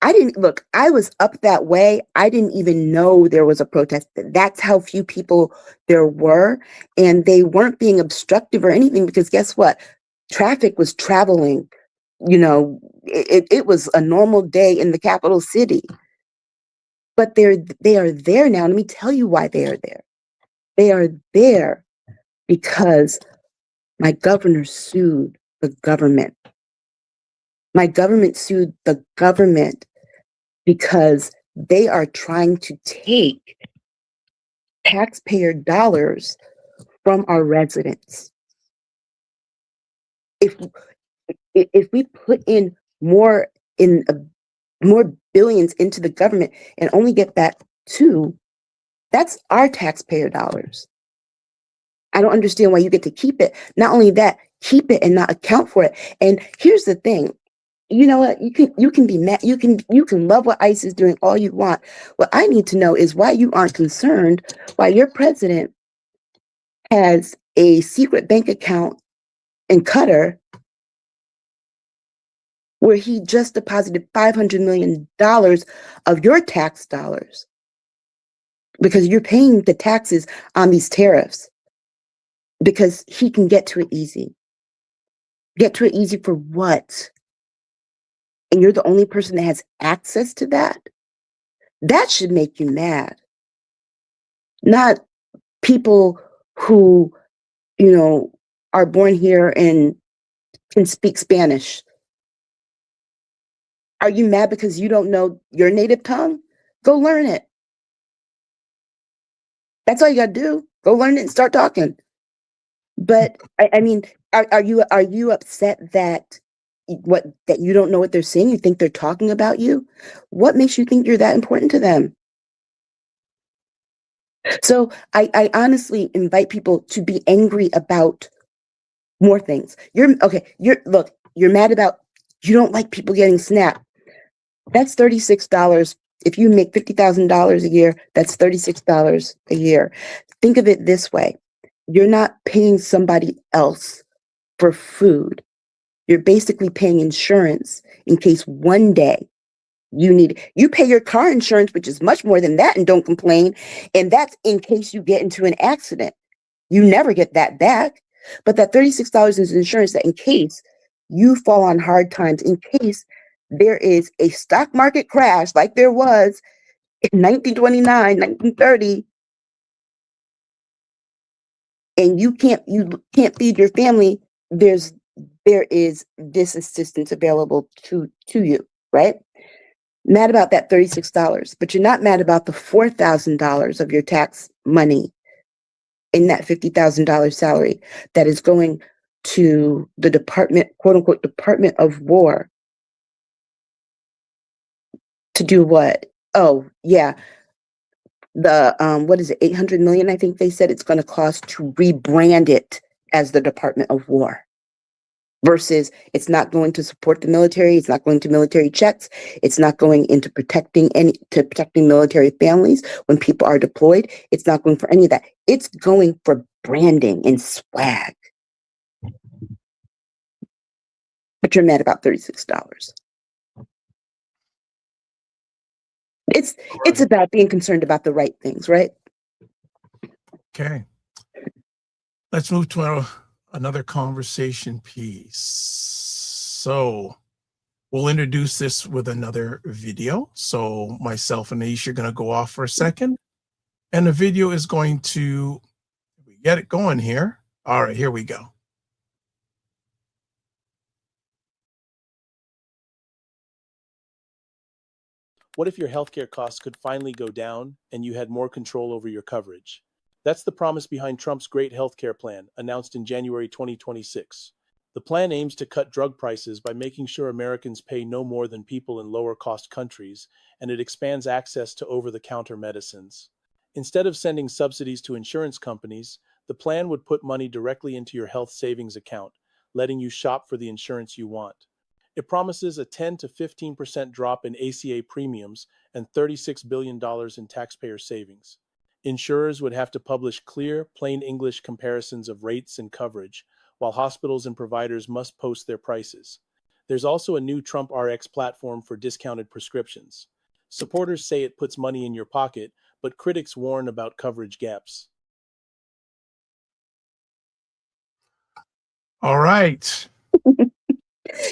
I was up that way. I didn't even know there was a protest. That's how few people there were. And they weren't being obstructive or anything because guess what? Traffic was traveling. It was a normal day in the capital city. But they are there now. Let me tell you why they are there. They are there because my governor sued the government. My government sued the government because they are trying to take taxpayer dollars from our residents. If we put in more billions into the government and only get back that's our taxpayer dollars. I don't understand why you get to keep it. Not only that, keep it and not account for it. And here's the thing. You know what? You can be mad. You can love what ICE is doing all you want. What I need to know is why you aren't concerned why your president has a secret bank account in Qatar, where he just deposited $500 million of your tax dollars because you're paying the taxes on these tariffs because he can get to it easy. Get to it easy for what? And you're the only person that has access to that? That should make you mad. Not people who, are born here and can speak Spanish. Are you mad because you don't know your native tongue? Go learn it. That's all you got to do. Go learn it and start talking. But I mean, are you upset that you don't know what they're saying? You think they're talking about you? What makes you think you're that important to them? So I honestly invite people to be angry about more things. You're mad about you don't like people getting SNAP. That's $36. If you make $50,000 a year, that's $36 a year. Think of it this way. You're not paying somebody else for food. You're basically paying insurance in case one day you pay your car insurance, which is much more than that, and don't complain. And that's in case you get into an accident. You never get that back. But that $36 is insurance that in case you fall on hard times, in case there is a stock market crash like there was in 1929, 1930, and you can't feed your family, there is this assistance available to you, right? Mad about that $36, but you're not mad about the $4,000 of your tax money in that $50,000 salary that is going to the department, quote unquote, Department of War. To do what? Oh, yeah. The, what is it, 800 million, I think they said it's going to cost to rebrand it as the Department of War. Versus it's not going to support the military, it's not going to military checks, it's not going into protecting military families when people are deployed. It's not going for any of that. It's going for branding and swag. But you're mad about $36. It's about being concerned about the right things, right? Okay. Let's move to another conversation piece. So we'll introduce this with another video. So myself and Aisha are going to go off for a second. And the video is going to get it going here. All right, here we go. What if your healthcare costs could finally go down and you had more control over your coverage? That's the promise behind Trump's great healthcare plan, announced in January 2026. The plan aims to cut drug prices by making sure Americans pay no more than people in lower-cost countries, and it expands access to over-the-counter medicines. Instead of sending subsidies to insurance companies, the plan would put money directly into your health savings account, letting you shop for the insurance you want. It promises a 10 to 15% drop in ACA premiums and $36 billion in taxpayer savings. Insurers would have to publish clear, plain English comparisons of rates and coverage, while hospitals and providers must post their prices. There's also a new Trump RX platform for discounted prescriptions. Supporters say it puts money in your pocket, but critics warn about coverage gaps. All right.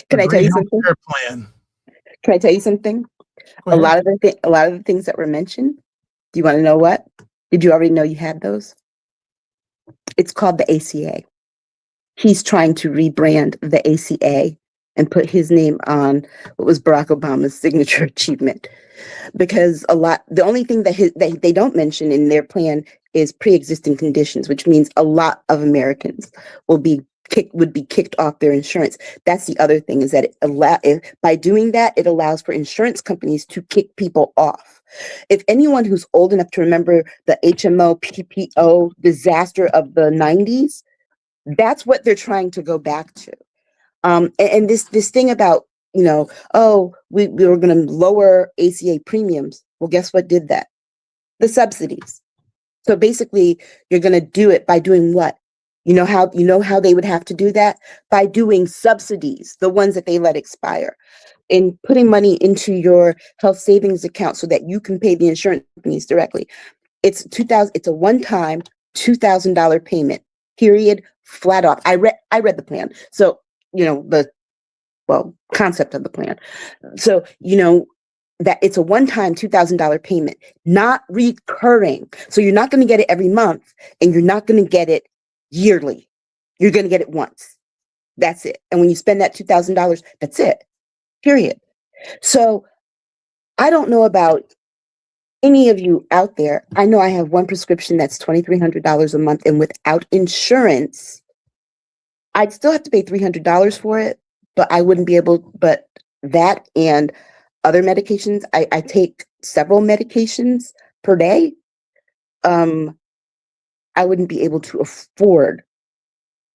Can I tell you something? Plan. Can I tell you something? A lot of the things that were mentioned. Do you want to know what? Did you already know you had those? It's called the ACA. He's trying to rebrand the ACA and put his name on what was Barack Obama's signature achievement. Because the only thing that they don't mention in their plan is pre-existing conditions, which means a lot of Americans would be kicked off their insurance. That's the other thing, is that by doing that, it allows for insurance companies to kick people off. If anyone who's old enough to remember the HMO PPO disaster of the 90s, that's what they're trying to go back to. And this thing about, we were going to lower ACA premiums. Well, guess what did that? The subsidies. So basically, you're going to do it by doing what? You know how they would have to do that? By doing subsidies, the ones that they let expire, and putting money into your health savings account so that you can pay the insurance companies directly. It's a one-time $2,000 payment, period, flat off. I read the plan. So, the concept of the plan. So, that it's a one-time $2,000 payment, not recurring. So you're not going to get it every month, and you're not going to get it yearly. You're going to get it once. That's it. And when you spend that $2,000, that's it, period. So I don't know about any of you out there. I know I have one prescription that's $2,300 a month, and without insurance, I'd still have to pay $300 for it, but I wouldn't be able, but that and other medications, I take several medications per day. I wouldn't be able to afford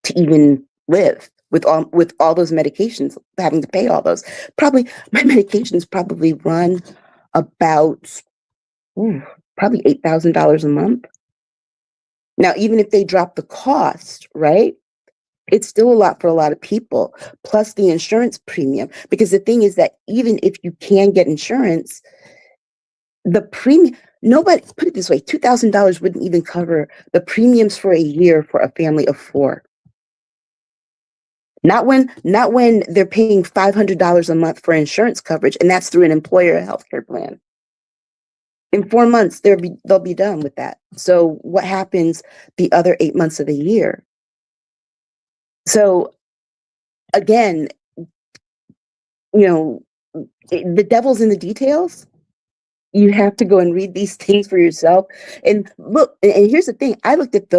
to even live with all those medications, having to pay all those. Probably my medications probably run about probably $8,000 a month. Now, even if they drop the cost, right? It's still a lot for a lot of people, plus the insurance premium. Because the thing is that even if you can get insurance, the premium, nobody, put it this way, $2,000 wouldn't even cover the premiums for a year for a family of 4. Not when they're paying $500 a month for insurance coverage, and that's through an employer healthcare plan. In 4 months, they'll be done with that. So what happens the other 8 months of the year? So again, the devil's in the details. You have to go and read these things for yourself. And look, and here's the thing. I looked at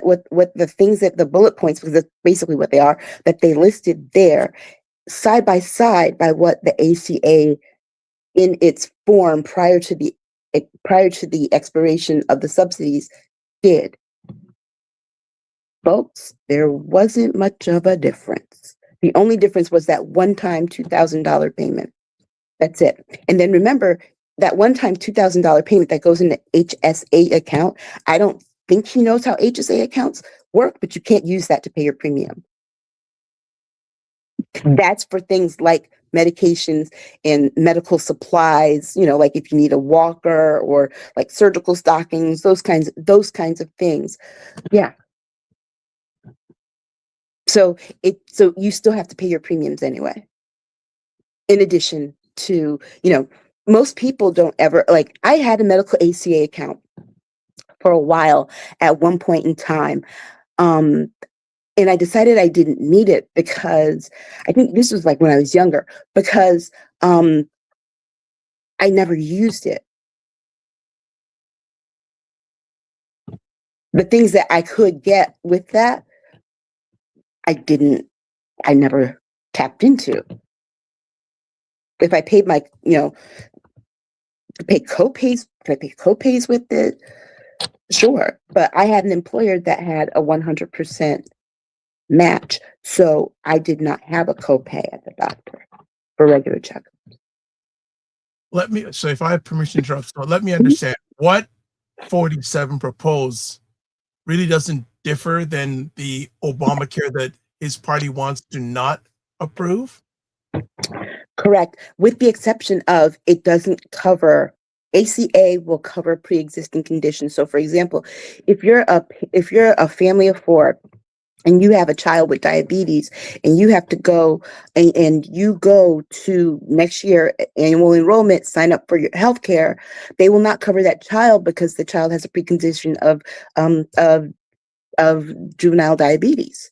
what the things that the bullet points, because that's basically what they are, that they listed there, side by side by what the ACA in its form prior to the expiration of the subsidies did. Folks, there wasn't much of a difference. The only difference was that one-time $2,000 payment. That's it. And then remember, that one-time $2,000 payment that goes in the HSA account, I don't think he knows how HSA accounts work, but you can't use that to pay your premium. That's for things like medications and medical supplies, like if you need a walker or like surgical stockings, those kinds of things. Yeah. So you still have to pay your premiums anyway. In addition to, most people don't ever, like, I had a medical ACA account for a while at one point in time. And I decided I didn't need it because I think this was like when I was younger, because I never used it. The things that I could get with that, I never tapped into. If I paid my, pay copays, can I pay copays with it? Sure. But I had an employer that had a 100% match. So I did not have a copay at the doctor for regular checkups. So if I have permission to interrupt, so let me understand what 47 proposed really doesn't differ than the Obamacare that his party wants to not approve? Correct. With the exception of it doesn't cover, ACA will cover pre-existing conditions. So for example, if you're a family of 4 and you have a child with diabetes and you have to go and you go to next year annual enrollment, sign up for your health care, they will not cover that child because the child has a precondition of juvenile diabetes.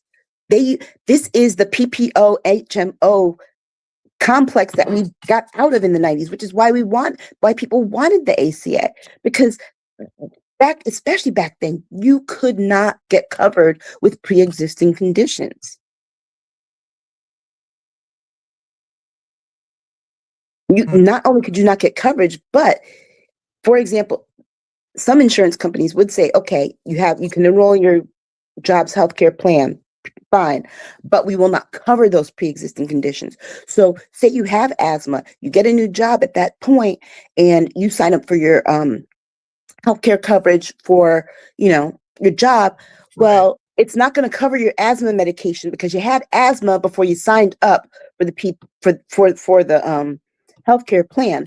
This is the PPO HMO complex that we got out of in the 90s, which is why people wanted the ACA, because especially back then, you could not get covered with pre-existing conditions. Not only could you not get coverage, but for example, some insurance companies would say, okay, you can enroll in your job's healthcare plan, fine, but we will not cover those pre-existing conditions. So say you have asthma, you get a new job at that point and you sign up for your healthcare coverage for, your job. Well, It's not going to cover your asthma medication because you had asthma before you signed up for the healthcare plan.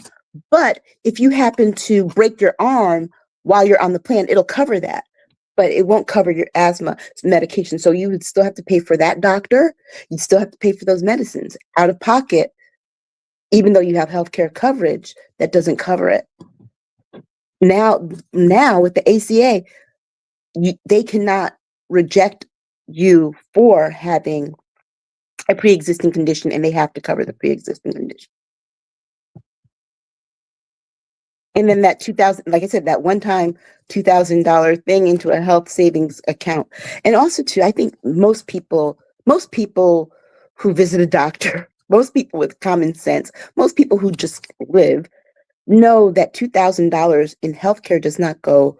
But if you happen to break your arm while you're on the plan, it'll cover that. But it won't cover your asthma medication. So you would still have to pay for that doctor. You'd still have to pay for those medicines out of pocket, even though you have healthcare coverage that doesn't cover it. Now with the ACA, they cannot reject you for having a pre-existing condition, and they have to cover the pre-existing condition. And then that 2000, like I said, that one-time $2,000 thing into a health savings account. And also too, I think most people who visit a doctor, most people with common sense, most people who just live know that $2,000 in healthcare does not go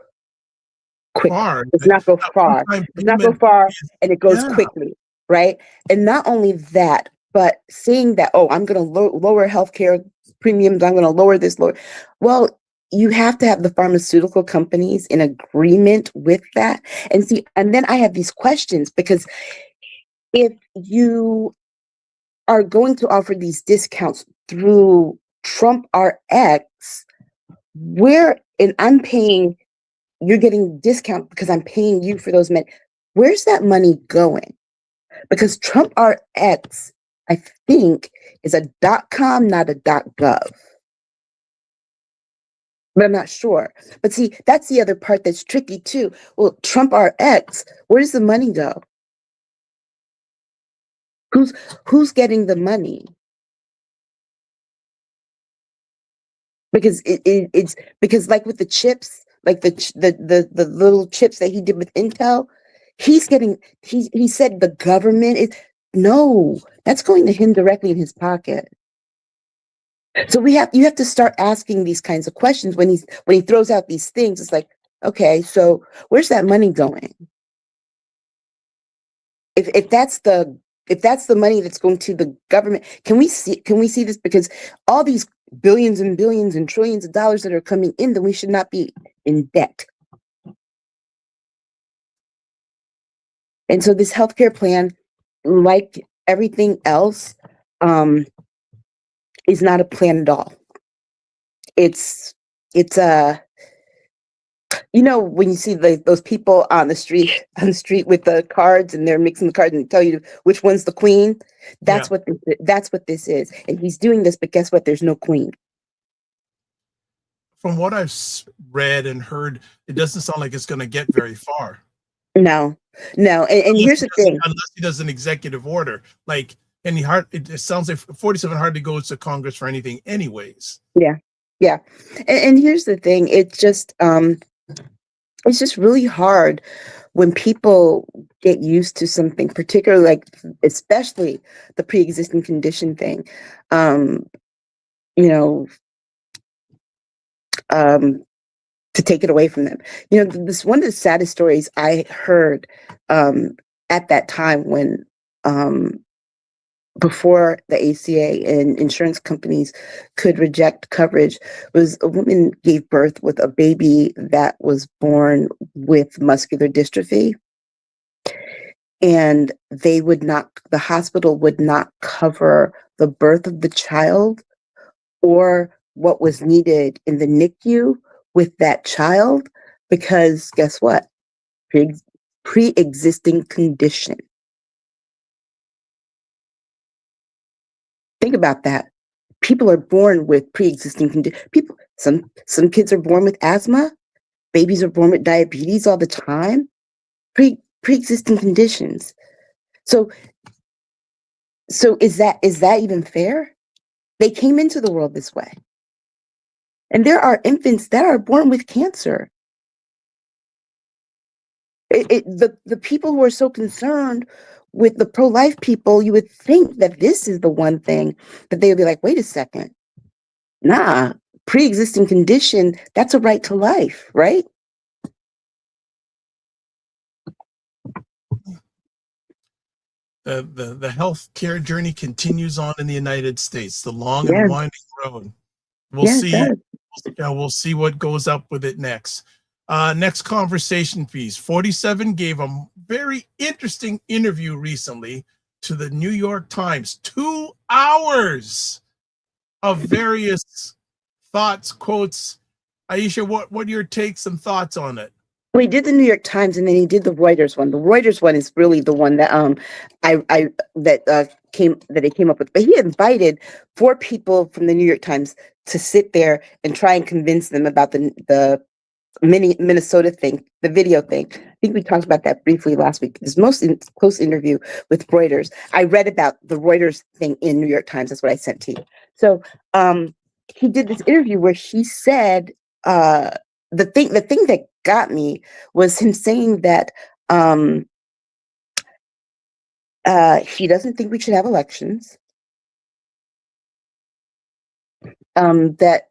quick. Does not go far. Does not go far, and it goes quickly, right? And not only that, but seeing that, oh, I'm going to lower healthcare premiums, I'm going to lower this, lower. Well, you have to have the pharmaceutical companies in agreement with that. And see, and then I have these questions, because if you are going to offer these discounts through Trump RX, and I'm paying, you're getting discount because I'm paying you for those where's that money going? Because Trump RX, I think, is a .com, not a .gov. But I'm not sure. But see, that's the other part that's tricky too. Well, Trump RX, where does the money go? Who's getting the money? Because it's because, like with the chips, like the little chips that he did with Intel, he said the government is, no, that's going to him directly in his pocket. So you have to start asking these kinds of questions when he throws out these things. It's like, okay, so where's that money going? If that's the money that's going to the government, can we see this? Because all these billions and billions and trillions of dollars that are coming in, then we should not be in debt. And so this healthcare plan, like everything else, is not a plan at all. It's when you see those people on the street with the cards, and they're mixing the cards and tell you which one's the queen. That's what this is. And he's doing this, but guess what? There's no queen. From what I've read and heard, it doesn't sound like it's going to get very far. No. And here's the thing: unless he does an executive order, like, and it sounds like 47 hardly goes to Congress for anything, anyways. Yeah. And here's the thing: it's just really hard when people get used to something, particularly especially the pre-existing condition thing. To take it away from them. This one of the saddest stories I heard at that time when before the ACA and insurance companies could reject coverage was a woman gave birth with a baby that was born with muscular dystrophy, and the hospital would not cover the birth of the child or what was needed in the NICU with that child, because guess what? Pre-existing condition. Think about that. People are born with pre-existing condition. Some kids are born with asthma. Babies are born with diabetes all the time. Pre-existing conditions. So is that even fair? They came into the world this way. And there are infants that are born with cancer. The people who are so concerned with the pro-life people, you would think that this is the one thing that they would be like, wait a second. Nah, pre-existing condition, that's a right to life, right? The healthcare journey continues on in the United States, the long and winding road. We'll see what goes up with it next. Next conversation piece. 47 gave a very interesting interview recently to the New York Times. 2 hours of various thoughts, quotes. Aisha, what are your takes and thoughts on it? Well, he did the New York Times, and then he did the Reuters one. The Reuters one is really the one that he came up with. But he invited 4 people from the New York Times to sit there and try and convince them about the Minnesota thing, the video thing. I think we talked about that briefly last week. This close interview with Reuters. I read about the Reuters thing in New York Times. That's what I sent to you. So he did this interview where he said the thing that got me was him saying that he doesn't think we should have elections. That,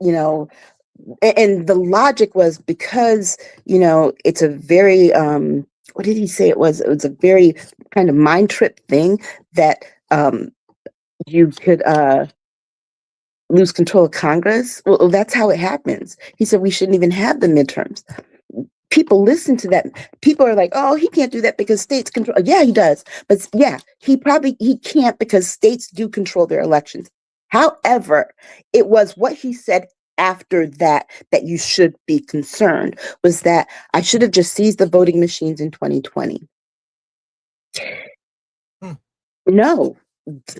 and the logic was because, it's a very, what did he say it was? It was a very kind of mind trip thing that you could lose control of Congress. Well, that's how it happens. He said we shouldn't even have the midterms. People listen to that. People are like, oh, he can't do that because states control. Yeah, he does. But yeah, he can't because states do control their elections. However, it was what he said after that you should be concerned, was that I should have just seized the voting machines in 2020. No,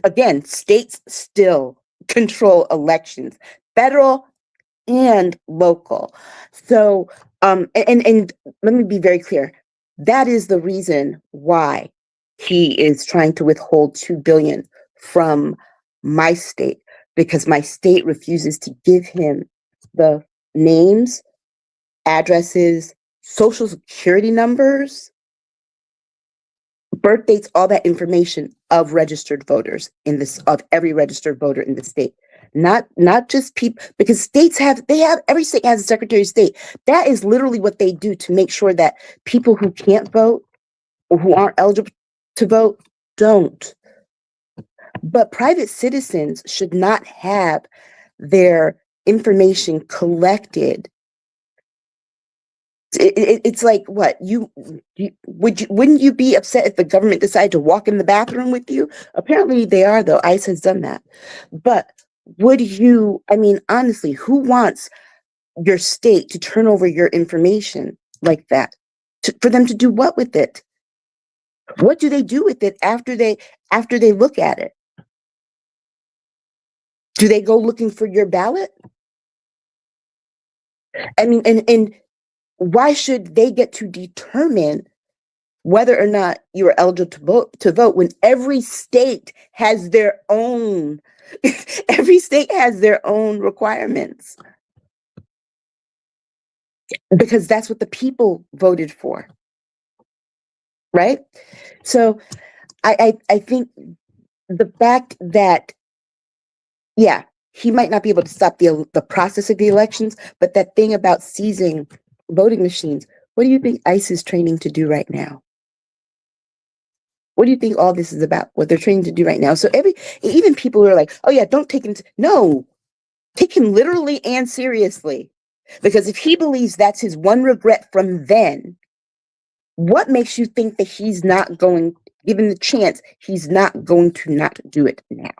again, states still control elections, federal and local. So, and let me be very clear. That is the reason why he is trying to withhold $2 billion from my state, because my state refuses to give him the names, addresses, social security numbers, birth dates, all that information of registered voters of every registered voter in the state. Not just people, because every state has a Secretary of State. That is literally what they do to make sure that people who can't vote or who aren't eligible to vote don't. But private citizens should not have their information collected. It's like, what, wouldn't you be upset if the government decided to walk in the bathroom with you? Apparently they are, though. ICE has done that. But would you, honestly, who wants your state to turn over your information like that? For them to do what with it? What do they do with it after they look at it? Do they go looking for your ballot? And why should they get to determine whether or not you are eligible to vote when every state has their own requirements? Because that's what the people voted for. Right? So I think the fact that, yeah, he might not be able to stop the process of the elections, but that thing about seizing voting machines, what do you think ICE is training to do right now? What do you think all this is about? What they're training to do right now? So even people who are like, oh yeah, don't take him. No, take him literally and seriously. Because if he believes that's his one regret from then, what makes you think that he's not going, given the chance, he's not going to not do it now?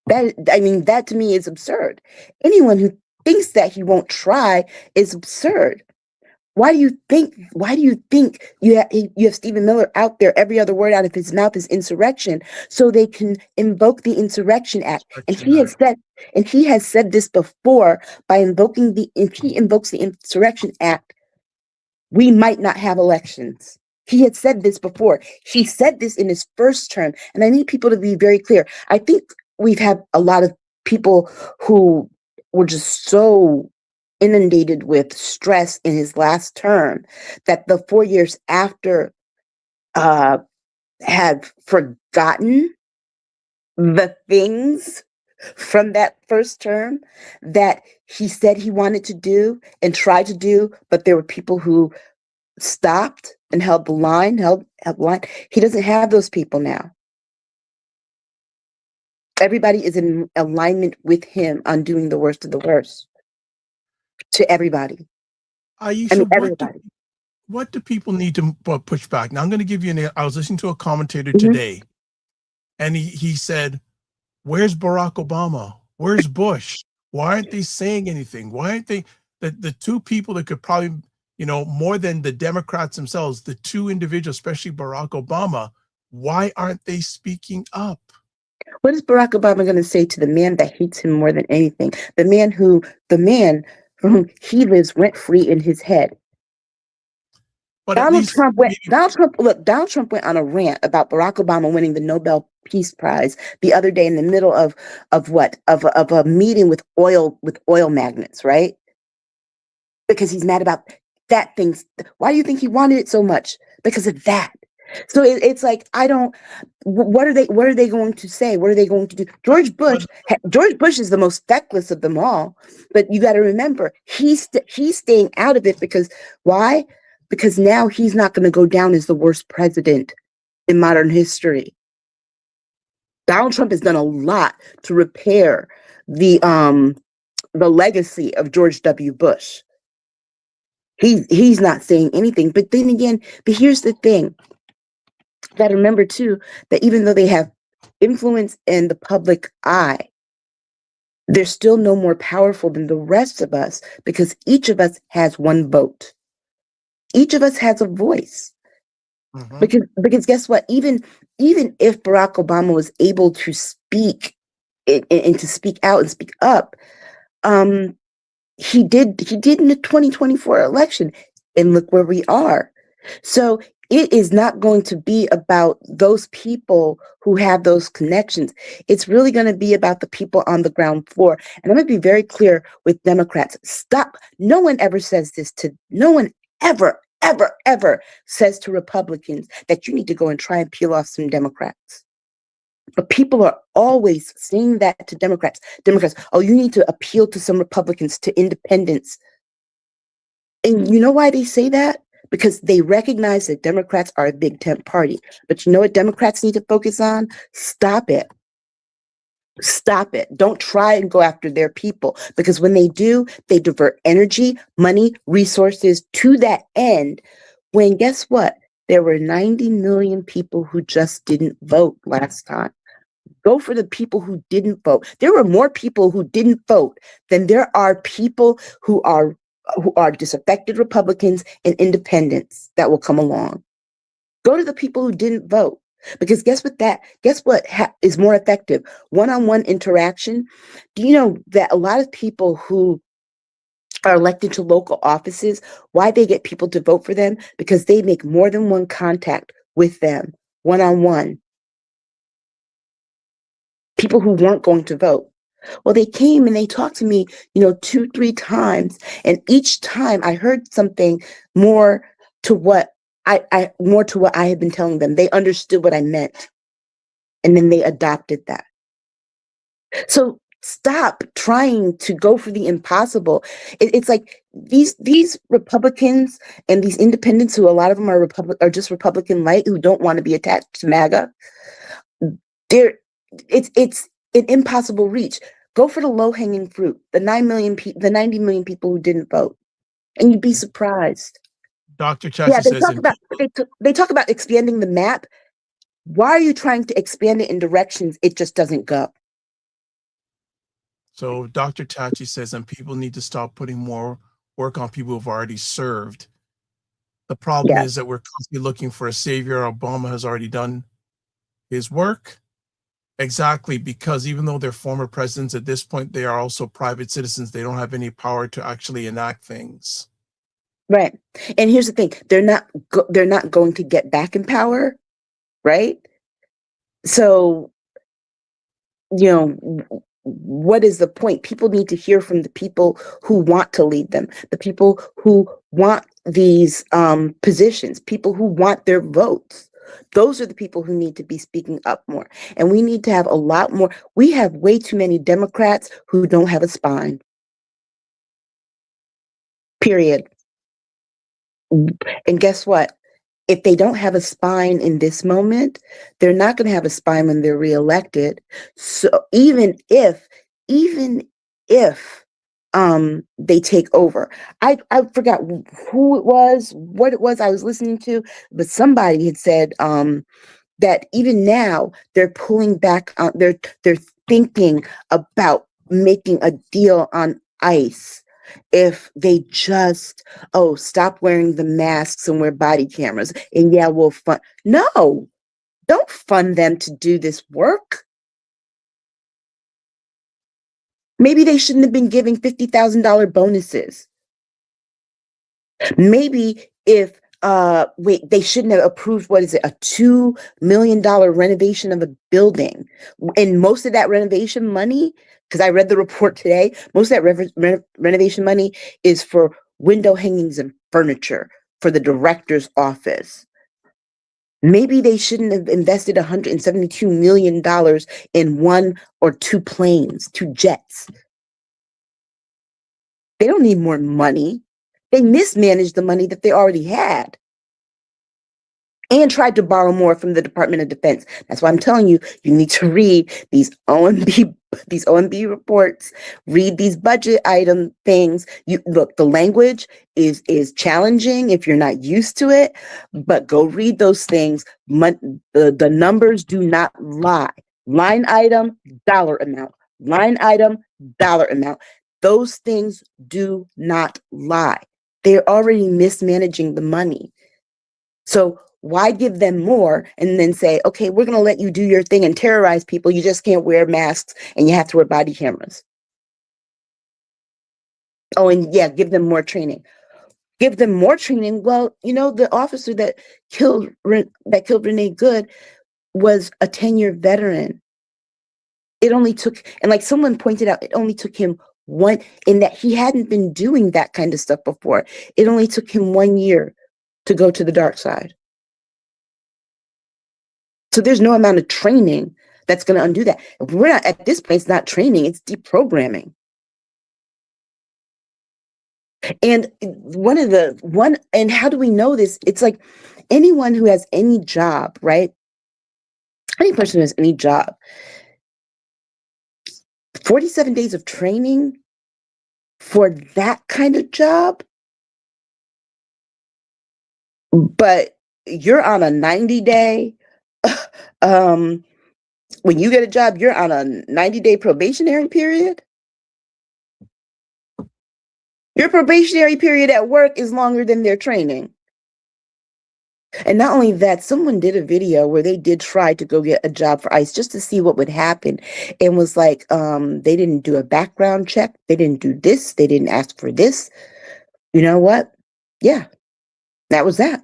That to me is absurd. Anyone who thinks that he won't try is absurd. Why do you think you have Stephen Miller out there, every other word out of his mouth is insurrection, so they can invoke the Insurrection Act? And he has said this before, by if he invokes the Insurrection Act, we might not have elections. He had said this before. He said this in his first term. And I need people to be very clear. I think we've had a lot of people who were just so inundated with stress in his last term that the 4 years after have forgotten the things from that first term that he said he wanted to do and tried to do, but there were people who stopped and held the line. He doesn't have those people now. Everybody is in alignment with him on doing the worst of the worst. to everybody. Aisha, Everybody. what do people need to push back? Now, I'm going to give you I was listening to a commentator Mhm. today, and he said, where's Barack Obama? Where's Bush? Why aren't they saying anything? Why aren't they, the two people that could probably, more than the Democrats themselves, the two individuals, especially Barack Obama, why aren't they speaking up? What is Barack Obama going to say to the man that hates him more than anything? The man for whom he lives rent free in his head. But at least Donald Trump went on a rant about Barack Obama winning the Nobel Peace Prize the other day in the middle of a meeting with oil magnates, right? Because he's mad about that thing. Why do you think he wanted it so much? Because of that. So it's like, what are they going to say? What are they going to do? George Bush is the most feckless of them all, but you got to remember he's staying out of it because why? Because now he's not going to go down as the worst president in modern history. Donald Trump has done a lot to repair the legacy of George W. Bush. He's not saying anything, but then again, here's the thing. Got to remember too that even though they have influence in the public eye, they're still no more powerful than the rest of us because each of us has one vote. Each of us has a voice. Mm-hmm. Because guess what? Even if Barack Obama was able to speak and to speak out and speak up, he did in the 2024 election, and look where we are. So it is not going to be about those people who have those connections. It's really going to be about the people on the ground floor. And I'm going to be very clear with Democrats. Stop. No one ever says this no one ever says to Republicans that you need to go and try and peel off some Democrats. But people are always saying that to Democrats. Oh, you need to appeal to some Republicans, to independents. And you know why they say that? Because they recognize that Democrats are a big tent party. But you know what Democrats need to focus on? Stop it. Stop it. Don't try and go after their people. Because when they do, they divert energy, money, resources to that end. When guess what? There were 90 million people who just didn't vote last time. Go for the people who didn't vote. There were more people who didn't vote than there are people who are disaffected Republicans and independents that will come along. Go to the people who didn't vote. Because guess what is more effective? One-on-one interaction. Do you know that a lot of people who are elected to local offices, why they get people to vote for them? Because they make more than one contact with them, one-on-one. People who weren't going to vote. Well, they came and they talked to me, 2-3 times. And each time I heard something more to what I had been telling them. They understood what I meant. And then they adopted that. So stop trying to go for the impossible. It's like these Republicans and these independents, who a lot of them are just Republican light, who don't want to be attached to MAGA. It's an impossible reach. Go for the low-hanging fruit, the 90 million people who didn't vote, and you'd be surprised. Dr. Chachi says they talk about expanding the map. Why are you trying to expand it in directions it just doesn't go? So Dr. Chachi says, and people need to stop putting more work on people who've already served. The problem is that we're constantly looking for a savior. Obama has already done his work. Exactly, because even though they're former presidents, at this point, they are also private citizens. They don't have any power to actually enact things. Right. And here's the thing. They're not going to get back in power, right? So, what is the point? People need to hear from the people who want to lead them, the people who want these positions, people who want their votes. Those are the people who need to be speaking up more. And we need to have a lot more. We have way too many Democrats who don't have a spine. Period. And guess what? If they don't have a spine in this moment, they're not going to have a spine when they're reelected. So even if they take over. I forgot who it was, what it was I was listening to, but somebody had said that even now they're pulling back on, they're thinking about making a deal on ICE if they just stop wearing the masks and wear body cameras, and yeah, we'll fund. No, don't fund them to do this work. Maybe they shouldn't have been giving $50,000 bonuses. Maybe if they shouldn't have approved, what is it, a $2 million renovation of a building. And most of that renovation money, because I read the report today, most of that renovation money is for window hangings and furniture for the director's office. Maybe they shouldn't have invested $172 million in one or two planes, two jets. They don't need more money. They mismanaged the money that they already had and tried to borrow more from the Department of Defense. That's why I'm telling you, you need to read these OMB reports, read these budget item things. You look, the language is challenging if you're not used to it, but go read those things. The numbers do not lie. Line item, dollar amount. Line item, dollar amount. Those things do not lie. They're already mismanaging the money. So why give them more and then say, okay, we're going to let you do your thing and terrorize people. You just can't wear masks and you have to wear body cameras. Oh, and yeah, give them more training. Give them more training. Well, the officer that killed Renee Good was a 10-year veteran. It only took, and like someone pointed out, it only took him one, in that he hadn't been doing that kind of stuff before. It only took him 1 year to go to the dark side. So there's no amount of training that's going to undo that. We're not at this point, it's not training, it's deprogramming. And and how do we know this? It's like anyone who has any job, right? Any person who has any job, 47 days of training for that kind of job, but you're on a 90-day, when you get a job, you're on a 90-day probationary period. Your probationary period at work is longer than their training. And not only that, someone did a video where they did try to go get a job for ICE just to see what would happen. And was like, they didn't do a background check. They didn't do this. They didn't ask for this. You know what? Yeah, that was that.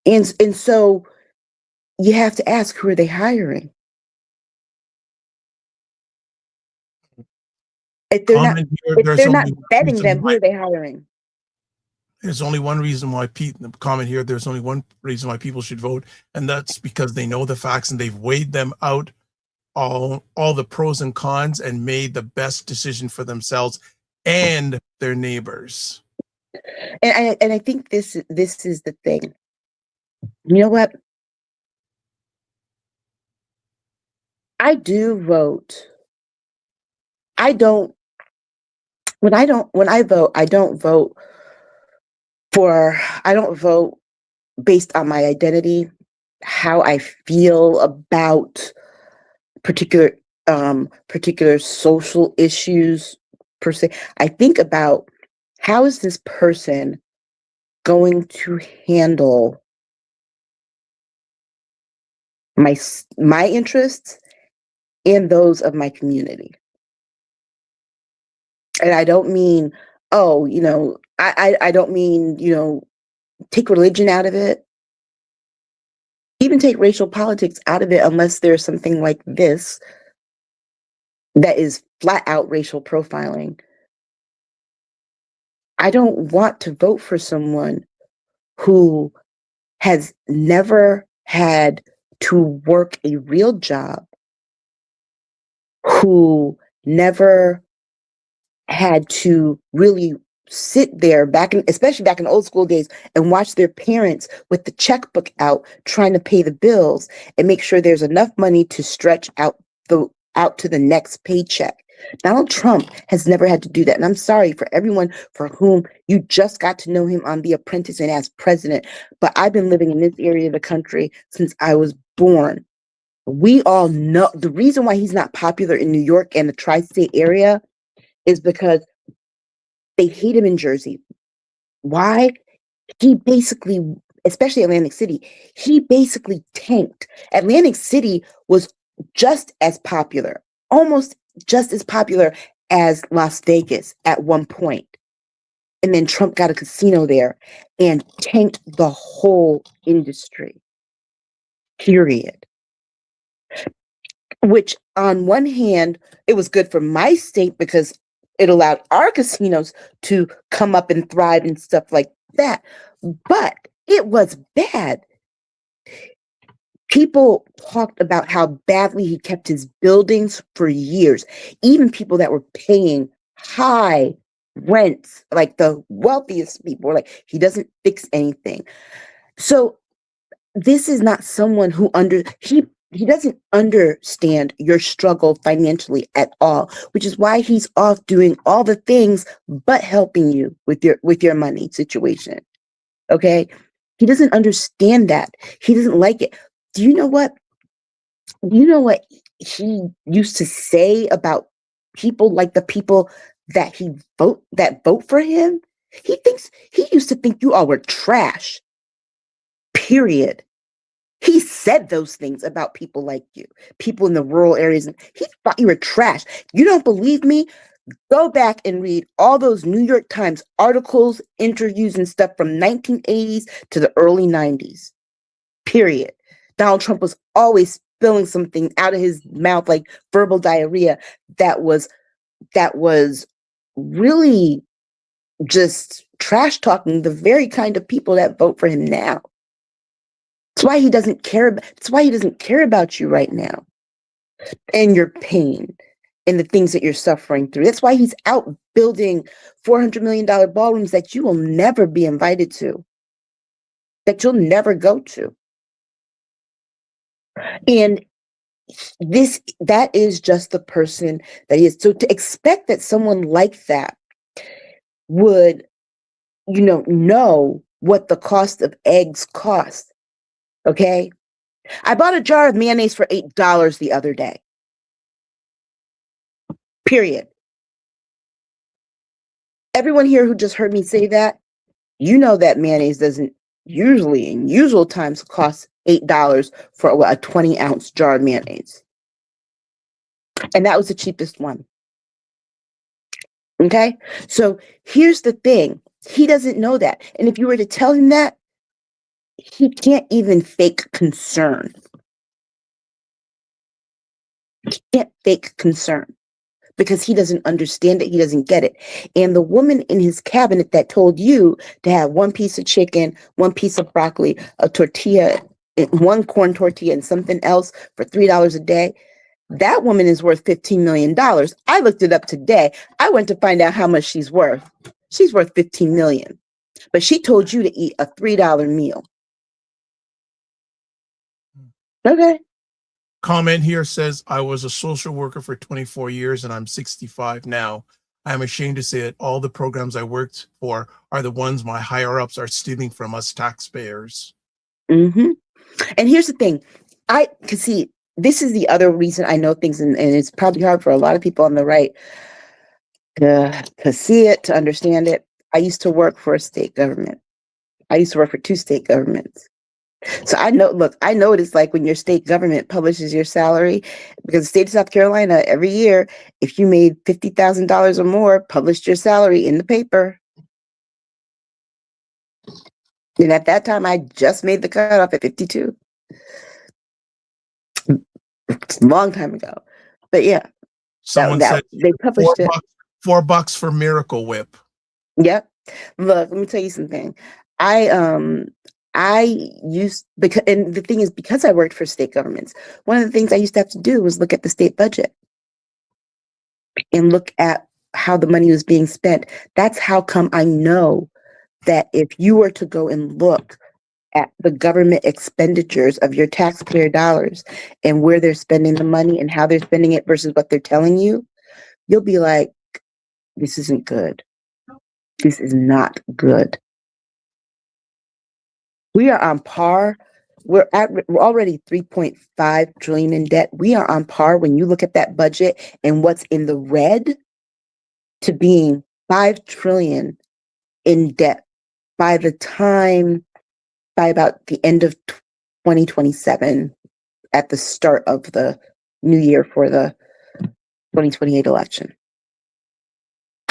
And so you have to ask, who are they hiring? If they're not vetting them, who are they hiring? There's only one reason why there's only one reason why people should vote, and that's because they know the facts and they've weighed them out, all the pros and cons, and made the best decision for themselves and their neighbors. And I think this is the thing. You know what? I do vote. When I vote, I don't vote based on my identity, how I feel about particular social issues per se. I think about, how is this person going to handle my interests and those of my community? And I don't mean, I don't mean, take religion out of it, even take racial politics out of it, unless there's something like this that is flat out racial profiling. I don't want to vote for someone who has never had to work a real job, who never had to really sit there especially back in old school days, and watch their parents with the checkbook out trying to pay the bills and make sure there's enough money to stretch out to the next paycheck. Donald Trump has never had to do that. And I'm sorry for everyone for whom you just got to know him on The Apprentice and as president. But I've been living in this area of the country since I was born. We all know the reason why he's not popular in New York and the tri-state area is because they hate him in Jersey. Why? He basically, especially Atlantic City, he basically tanked. Atlantic City was just as popular, almost just as popular as Las Vegas at one point. And then Trump got a casino there and tanked the whole industry. Period. Which on one hand, it was good for my state because it allowed our casinos to come up and thrive and stuff like that. But it was bad. People talked about how badly he kept his buildings for years. Even people that were paying high rents, like the wealthiest people, were like, he doesn't fix anything. So this is not someone who he doesn't understand your struggle financially at all, which is why he's off doing all the things but helping you with your money situation. Okay? He doesn't understand that. He doesn't like it. Do you know what? You know what he used to say about people, like the people that vote for him? He used to think you all were trash. Period. He said those things about people like you, people in the rural areas. And he thought you were trash. You don't believe me? Go back and read all those New York Times articles, interviews, and stuff from 1980s to the early 90s. Period. Donald Trump was always spilling something out of his mouth like verbal diarrhea that was really just trash talking the very kind of people that vote for him now. That's why he doesn't care. That's why he doesn't care about you right now and your pain and the things that you're suffering through. That's why he's out building $400 million ballrooms that you will never be invited to, that you'll never go to. And that is just the person that he is. So to expect that someone like that would, know what the cost of eggs cost. Okay. I bought a jar of mayonnaise for $8 the other day. Period. Everyone here who just heard me say that, you know that mayonnaise doesn't usually, in usual times, cost $8 for a 20-ounce jar of mayonnaise. And that was the cheapest one. Okay? So here's the thing. He doesn't know that. And if you were to tell him that, he can't even fake concern. He can't fake concern because he doesn't understand it. He doesn't get it. And the woman in his cabinet that told you to have one piece of chicken, one piece of broccoli, a tortilla, one corn tortilla, and something else for $3 a day, that woman is worth $15 million. I looked it up today. I went to find out how much she's worth. She's worth $15 million. But she told you to eat a $3 meal. Okay. Comment here says, I was a social worker for 24 years and I'm 65 now. I'm ashamed to say that all the programs I worked for are the ones my higher ups are stealing from us taxpayers. Mm-hmm. And here's the thing. This is the other reason I know things, and it's probably hard for a lot of people on the right to see it, to understand it. I used to work for a state government. I used to work for 2 state governments. So I know what it's like when your state government publishes your salary, because the state of South Carolina, every year, if you made $50,000 or more, published your salary in the paper. And at that time, I just made the cutoff at 52. It's a long time ago. But yeah. Someone said they published it. $4 for Miracle Whip. Yep. Look, let me tell you something. And the thing is, because I worked for state governments, one of the things I used to have to do was look at the state budget and look at how the money was being spent. That's how come I know that if you were to go and look at the government expenditures of your taxpayer dollars and where they're spending the money and how they're spending it versus what they're telling you, you'll be like, this isn't good. This is not good. We are on par. We're already 3.5 trillion in debt. We are on par when you look at that budget and what's in the red to being 5 trillion in debt by about the end of 2027, at the start of the new year for the 2028 election.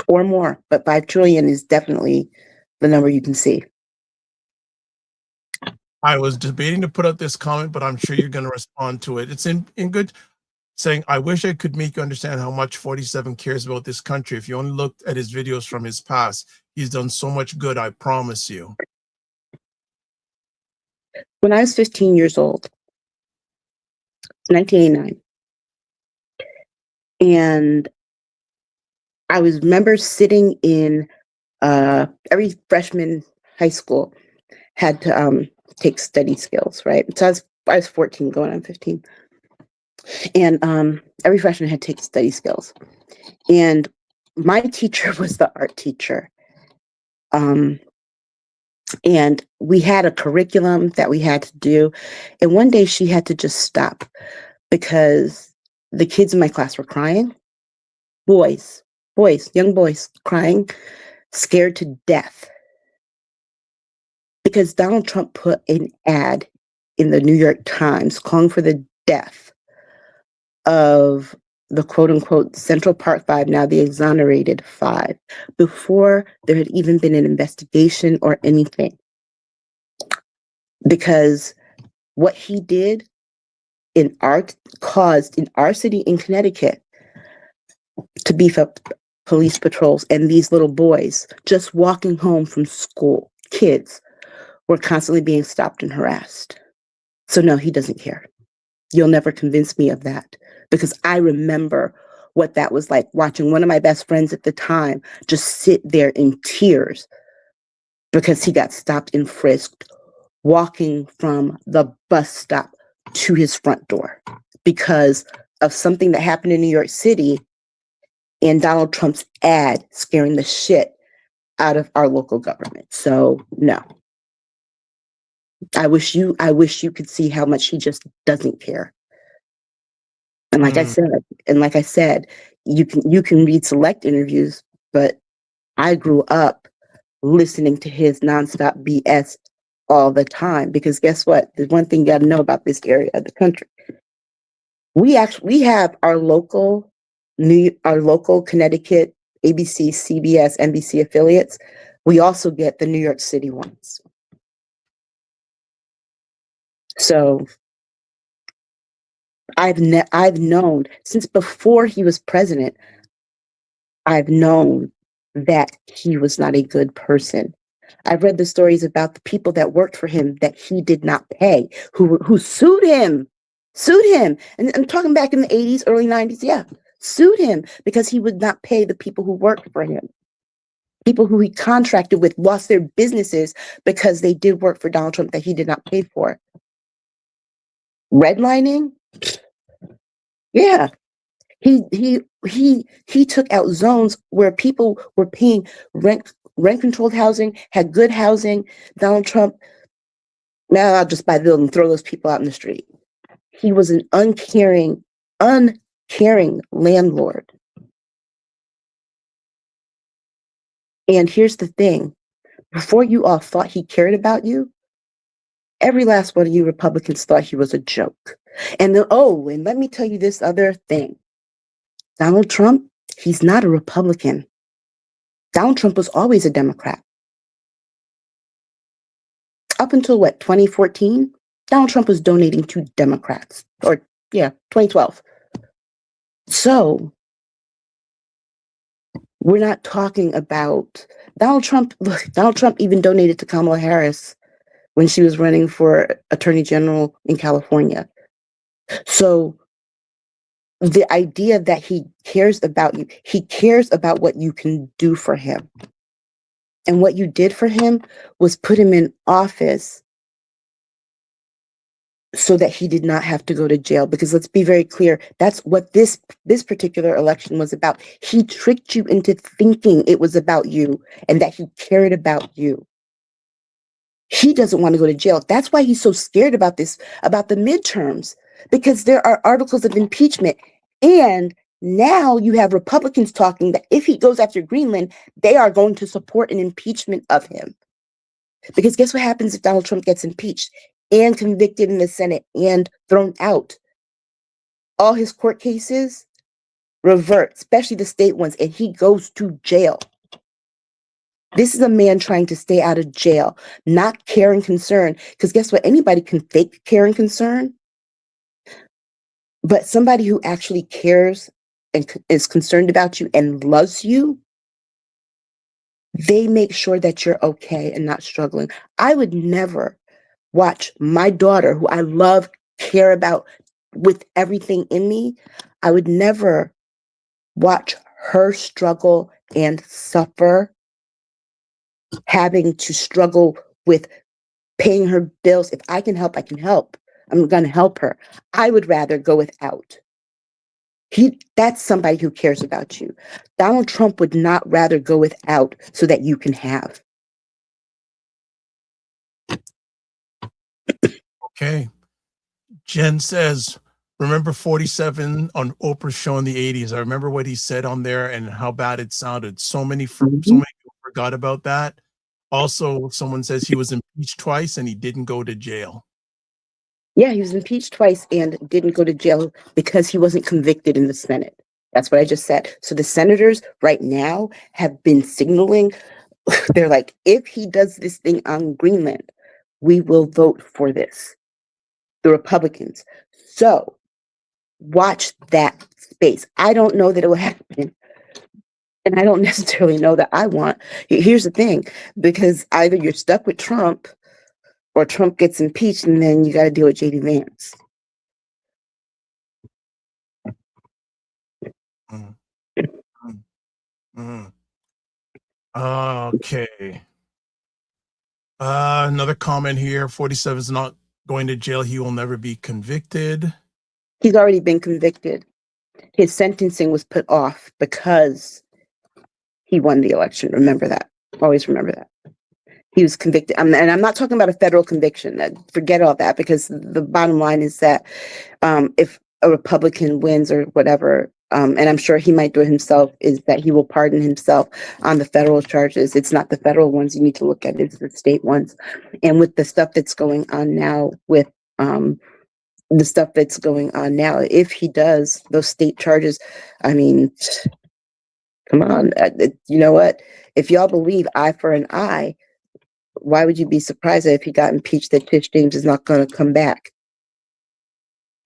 Or more, but 5 trillion is definitely the number you can see. I was debating to put out this comment, but I'm sure you're going to respond to it. It's in good saying, I wish I could make you understand how much 47 cares about this country. If you only looked at his videos from his past, he's done so much good, I promise you. When I was 15 years old, 1989, and I remember sitting in every freshman high school had to take study skills, right? So I was 14 going on 15. And every freshman had to take study skills. And my teacher was the art teacher. And we had a curriculum that we had to do. And one day she had to just stop because the kids in my class were crying. Young boys crying, scared to death. Because Donald Trump put an ad in the New York Times calling for the death of the quote-unquote Central Park Five, now the exonerated five, before there had even been an investigation or anything. Because what he did caused in our city in Connecticut to beef up police patrols, and these little boys just walking home from school, kids, were constantly being stopped and harassed. So no, he doesn't care. You'll never convince me of that, because I remember what that was like, watching one of my best friends at the time just sit there in tears because he got stopped and frisked walking from the bus stop to his front door because of something that happened in New York City and Donald Trump's ad scaring the shit out of our local government. So no. I wish you could see how much he just doesn't care. And like I said, you can read select interviews, but I grew up listening to his nonstop BS all the time, because guess what? There's one thing you got to know about this area of the country. We have our local Connecticut ABC, CBS, NBC affiliates. We also get the New York City ones. So I've known since before he was president, I've known that he was not a good person. I've read the stories about the people that worked for him that he did not pay, who sued him. And I'm talking back in the 80s, early 90s, yeah. Sued him because he would not pay the people who worked for him. People who he contracted with lost their businesses because they did work for Donald Trump that he did not pay for. Redlining? Yeah. He took out zones where people were paying rent controlled housing, had good housing. Donald Trump, now I'll just buy the building and throw those people out in the street. He was an uncaring landlord. And here's the thing, before you all thought he cared about you, every last one of you Republicans thought he was a joke. And and let me tell you this other thing. Donald Trump, he's not a Republican. Donald Trump was always a Democrat. Up until 2014, Donald Trump was donating to Democrats. 2012. So we're not talking about Donald Trump. Look, Donald Trump even donated to Kamala Harris when she was running for Attorney General in California. So the idea that he cares about you, he cares about what you can do for him. And what you did for him was put him in office so that he did not have to go to jail. Because let's be very clear, that's what this particular election was about. He tricked you into thinking it was about you and that he cared about you. He doesn't want to go to jail. That's why he's so scared about this, about the midterms, because there are articles of impeachment. And now you have Republicans talking that if he goes after Greenland, they are going to support an impeachment of him. Because guess what happens if Donald Trump gets impeached and convicted in the Senate and thrown out? All his court cases revert, especially the state ones, and he goes to jail. This is a man trying to stay out of jail, not care and concern. Because guess what? Anybody can fake care and concern. But somebody who actually cares and is concerned about you and loves you, they make sure that you're okay and not struggling. I would never watch my daughter, who I love, care about with everything in me. I would never watch her struggle and suffer, having to struggle with paying her bills. If I can help, I can help. I'm going to help her. I would rather go without. That's somebody who cares about you. Donald Trump would not rather go without so that you can have. Okay. Jen says, remember 47 on Oprah's show in the 80s. I remember what he said on there and how bad it sounded. So many people forgot about that. Also, someone says he was impeached twice and he didn't go to jail. Yeah, he was impeached twice and didn't go to jail because he wasn't convicted in the Senate. That's what I just said. So the senators right now have been signaling, they're like, if he does this thing on Greenland, we will vote for this. The Republicans. So watch that space. I don't know that it will happen. And I don't necessarily know that I want. Here's the thing, because either you're stuck with Trump or Trump gets impeached and then you got to deal with JD Vance. Okay. Another comment here. 47 is not going to jail. He will never be convicted. He's already been convicted. His sentencing was put off because he won the election. Remember that. Always remember that. He was convicted. And I'm not talking about a federal conviction. Forget all that, because the bottom line is that if a Republican wins or whatever, and I'm sure he might do it himself, is that he will pardon himself on the federal charges. It's not the federal ones you need to look at, it's the state ones. And with the stuff that's going on now, if he does those state charges, I mean, come on, you know what? If y'all believe eye for an eye, why would you be surprised that if he got impeached that Tish James is not going to come back?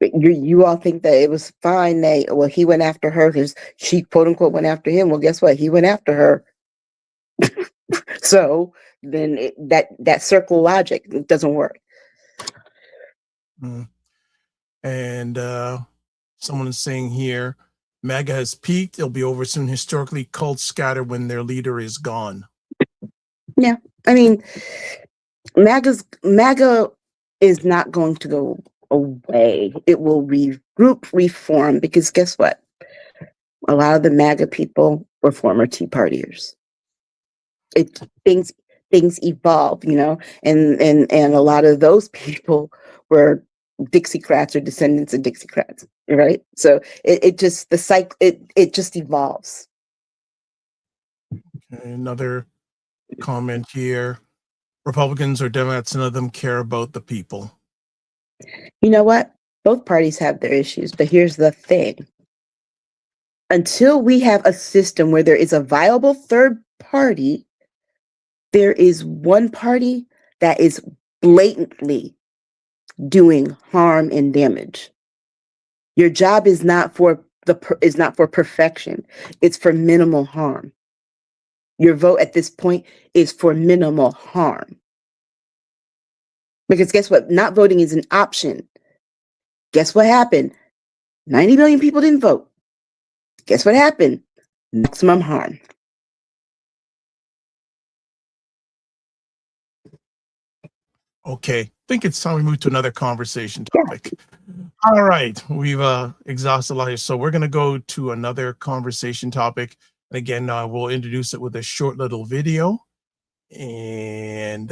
You all think that it was fine. He went after her because she quote unquote went after him. Well, guess what? He went after her. So then that circle logic doesn't work. And someone is saying here, MAGA has peaked. It'll be over soon. Historically, cults scatter when their leader is gone. Yeah, I mean, MAGA is not going to go away. It will regroup, reform, because guess what? A lot of the MAGA people were former Tea Partiers. Things evolve, you know, and a lot of those people were Dixiecrats or descendants of Dixiecrats, right? So it just evolves. Okay, another comment here. Republicans or Democrats, none of them care about the people. You know what? Both parties have their issues, but here's the thing. Until we have a system where there is a viable third party, there is one party that is blatantly doing harm and damage. Your job is not for perfection. It's for minimal harm. Your vote at this point is for minimal harm. Because guess what? Not voting is an option. Guess what happened? 90 million people didn't vote. Guess what happened? Maximum harm. Okay. think it's time we move to another conversation topic. All right, we've exhausted life, so we're going to go to another conversation topic. And again, we'll introduce it with a short little video. And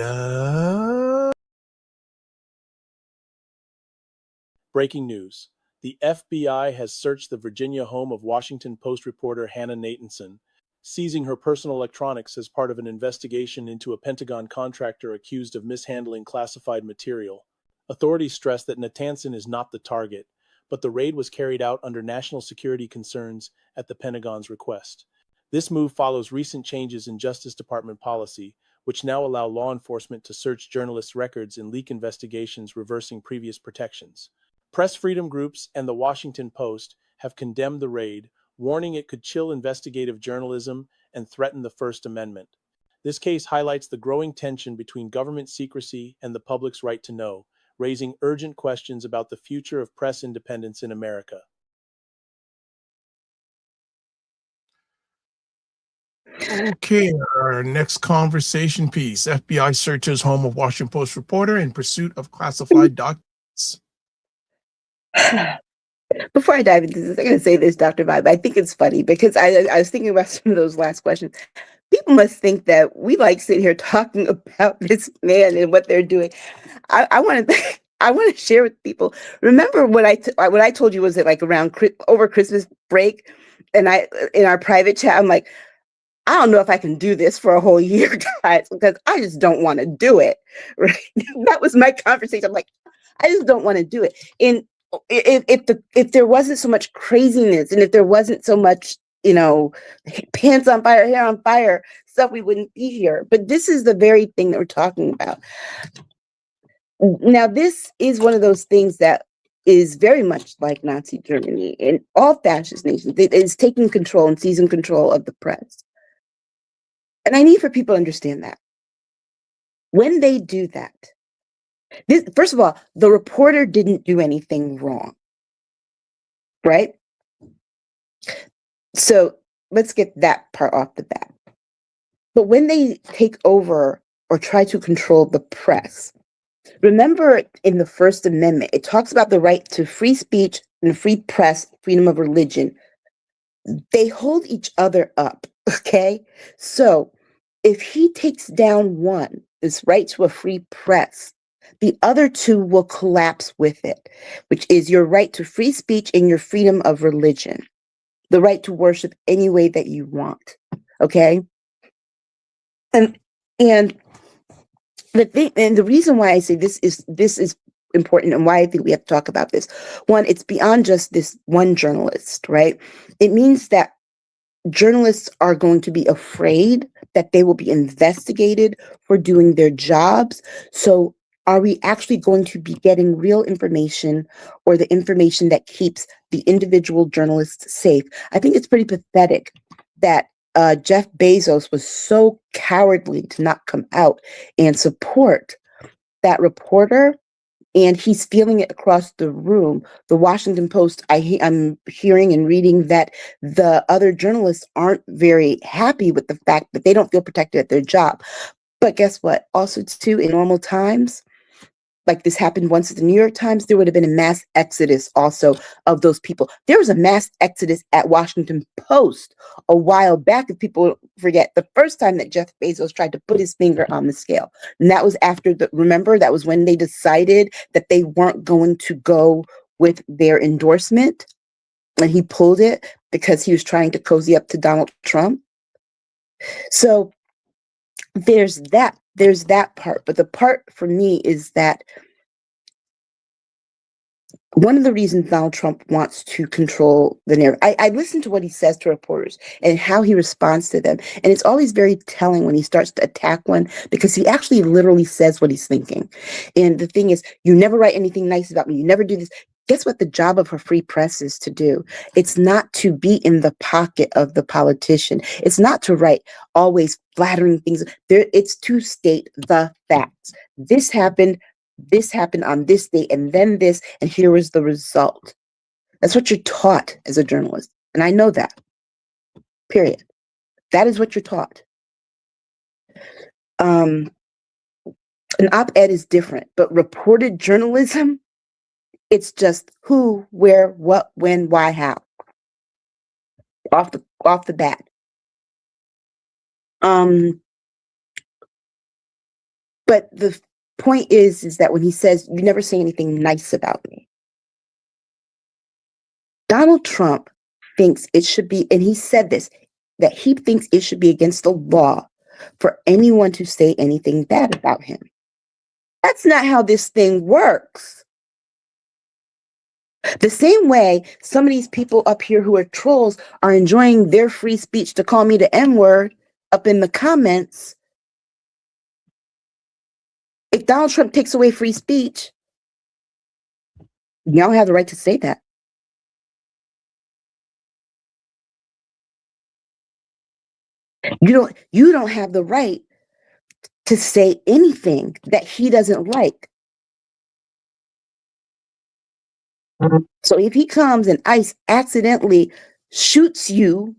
Breaking news. The FBI has searched the Virginia home of Washington Post reporter Hannah Natanson, seizing her personal electronics as part of an investigation into a Pentagon contractor accused of mishandling classified material. Authorities stress that Natanson is not the target, but the raid was carried out under national security concerns at the Pentagon's request. This move follows recent changes in Justice Department policy, which now allow law enforcement to search journalists' records in leak investigations, reversing previous protections. Press freedom groups and the Washington Post have condemned the raid, warning it could chill investigative journalism and threaten the First Amendment. This case highlights the growing tension between government secrecy and the public's right to know, raising urgent questions about the future of press independence in America. okay, our next conversation piece. FBI searches home of Washington Post reporter in pursuit of classified documents. Before I dive into this, I'm going to say this, Dr. Vibe. I think it's funny because I was thinking about some of those last questions. People must think that we like sitting here talking about this man and what they're doing. I want to share with people. Remember what I told you was that like around over Christmas break, and in our private chat, I'm like, I don't know if I can do this for a whole year, guys, because I just don't want to do it. Right? That was my conversation. I'm like, I just don't want to do it. And if there wasn't so much craziness, and if there wasn't so much, pants on fire, hair on fire stuff, we wouldn't be here. But this is the very thing that we're talking about. Now, this is one of those things that is very much like Nazi Germany and all fascist nations. It is taking control and seizing control of the press. And I need for people to understand that. When they do that, first of all, the reporter didn't do anything wrong, right? So let's get that part off the bat. But when they take over or try to control the press, remember in the First Amendment, it talks about the right to free speech and free press, freedom of religion. They hold each other up, okay? So if he takes down one, this right to a free press, the other two will collapse with it, which is your right to free speech and your freedom of religion, the right to worship any way that you want. Okay. And the thing, and the reason why I say this is important and why I think we have to talk about this. One, it's beyond just this one journalist, right? It means that journalists are going to be afraid that they will be investigated for doing their jobs. So are we actually going to be getting real information, or the information that keeps the individual journalists safe? I think it's pretty pathetic that Jeff Bezos was so cowardly to not come out and support that reporter, and he's feeling it across the room. The Washington Post, I'm hearing and reading that the other journalists aren't very happy with the fact that they don't feel protected at their job. But guess what? Also, too, in normal times, like this happened once at the New York Times, there would have been a mass exodus also of those people. There was a mass exodus at Washington Post a while back, if people forget, the first time that Jeff Bezos tried to put his finger on the scale. And that was after remember, that was when they decided that they weren't going to go with their endorsement. And he pulled it because he was trying to cozy up to Donald Trump. So there's that part. But the part for me is that one of the reasons Donald Trump wants to control the narrative, I listen to what he says to reporters and how he responds to them. And it's always very telling when he starts to attack one, because he actually literally says what he's thinking. And the thing is, you never write anything nice about me. You never do this. Guess what the job of a free press is to do? It's not to be in the pocket of the politician. It's not to write always flattering things. It's to state the facts. This happened on this date, and then this, and here was the result. That's what you're taught as a journalist. And I know that. Period. That is what you're taught. An op-ed is different, but reported journalism, it's just who, where, what, when, why, how. Off the bat. But the point is that when he says, you never say anything nice about me, Donald Trump thinks it should be, and he said this, that he thinks it should be against the law for anyone to say anything bad about him. That's not how this thing works. The same way some of these people up here who are trolls are enjoying their free speech to call me the N-word up in the comments. If Donald Trump takes away free speech, you don't have the right to say that. You don't have the right to say anything that he doesn't like. So if he comes and ICE accidentally shoots you,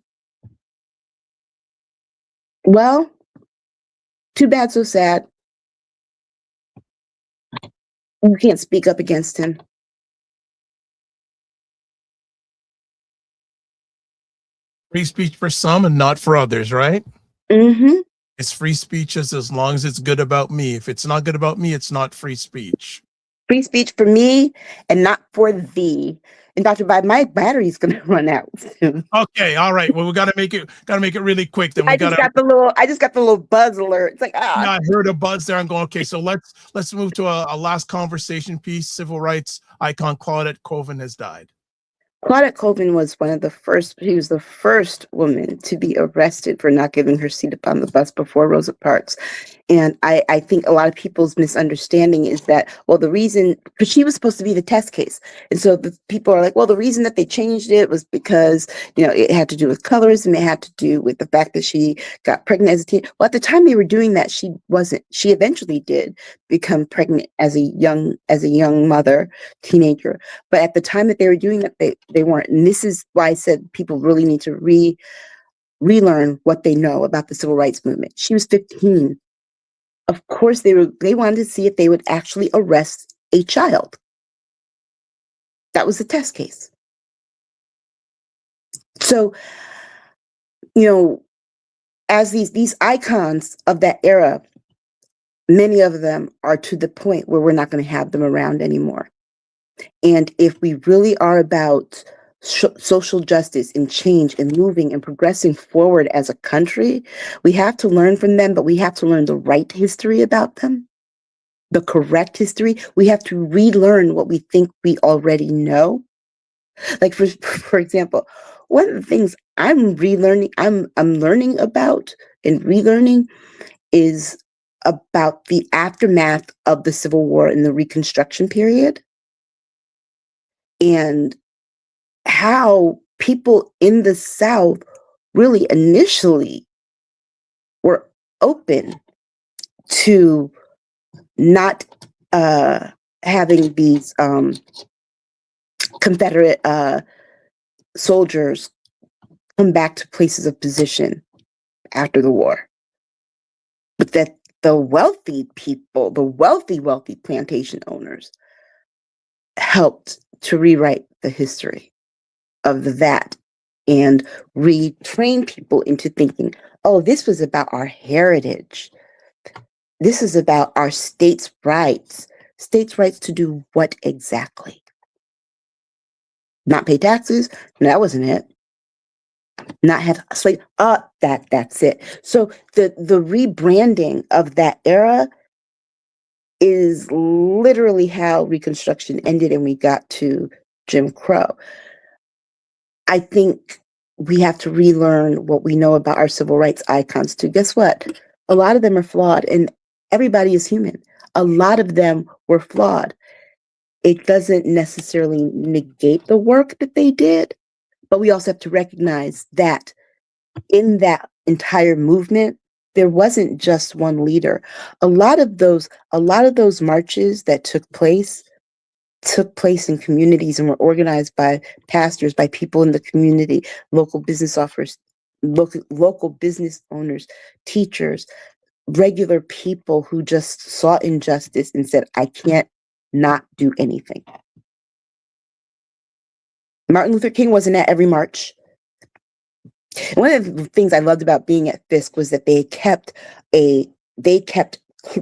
well, too bad, so sad. You can't speak up against him. Free speech for some and not for others, right? Mm-hmm. It's free speech as long as it's good about me. If it's not good about me, it's not free speech. Free speech for me and not for thee. And Dr. Vibe, my battery's gonna run out soon. Okay, all right. Well, we gotta make it really quick. Then I just got the little buzz alert. It's like Yeah, I heard a buzz there. I'm going, okay, so let's move to a last conversation piece. Civil rights icon Claudette Colvin has died. Claudette Colvin was she was the first woman to be arrested for not giving her seat upon the bus before Rosa Parks. And I think a lot of people's misunderstanding is that, well, the reason, because she was supposed to be the test case. And so the people are like, well, the reason that they changed it was because, it had to do with colorism. It had to do with the fact that she got pregnant as a teen. Well, at the time they were doing that, she eventually did become pregnant as a young mother, teenager. But at the time that they were doing that, they weren't. And this is why I said people really need to relearn what they know about the civil rights movement. She was 15. Of course, they wanted to see if they would actually arrest a child. That was the test case. So, as these icons of that era, many of them are to the point where we're not going to have them around anymore. And if we really are about social justice and change and moving and progressing forward as a country, we have to learn from them, but we have to learn the right history about them, the correct history. We have to relearn what we think we already know. Like for example, one of the things I'm learning about and relearning is about the aftermath of the Civil War and the Reconstruction period, and how people in the South really initially were open to not having these Confederate soldiers come back to places of position after the war. But that the wealthy people, the wealthy plantation owners, helped to rewrite the history of that and retrain people into thinking, oh, this was about our heritage. This is about our states' rights. States' rights to do what exactly? Not pay taxes? No, that wasn't it. Not have slave. That's it. So the rebranding of that era is literally how Reconstruction ended and we got to Jim Crow. I think we have to relearn what we know about our civil rights icons too. Guess what? A lot of them are flawed, and everybody is human. A lot of them were flawed. It doesn't necessarily negate the work that they did, but we also have to recognize that in that entire movement, there wasn't just one leader. A lot of those marches that took place in communities and were organized by pastors, by people in the community, local business owners, teachers, regular people who just saw injustice and said, I can't not do anything. Martin Luther King wasn't at every march. One of the things I loved about being at Fisk was that they kept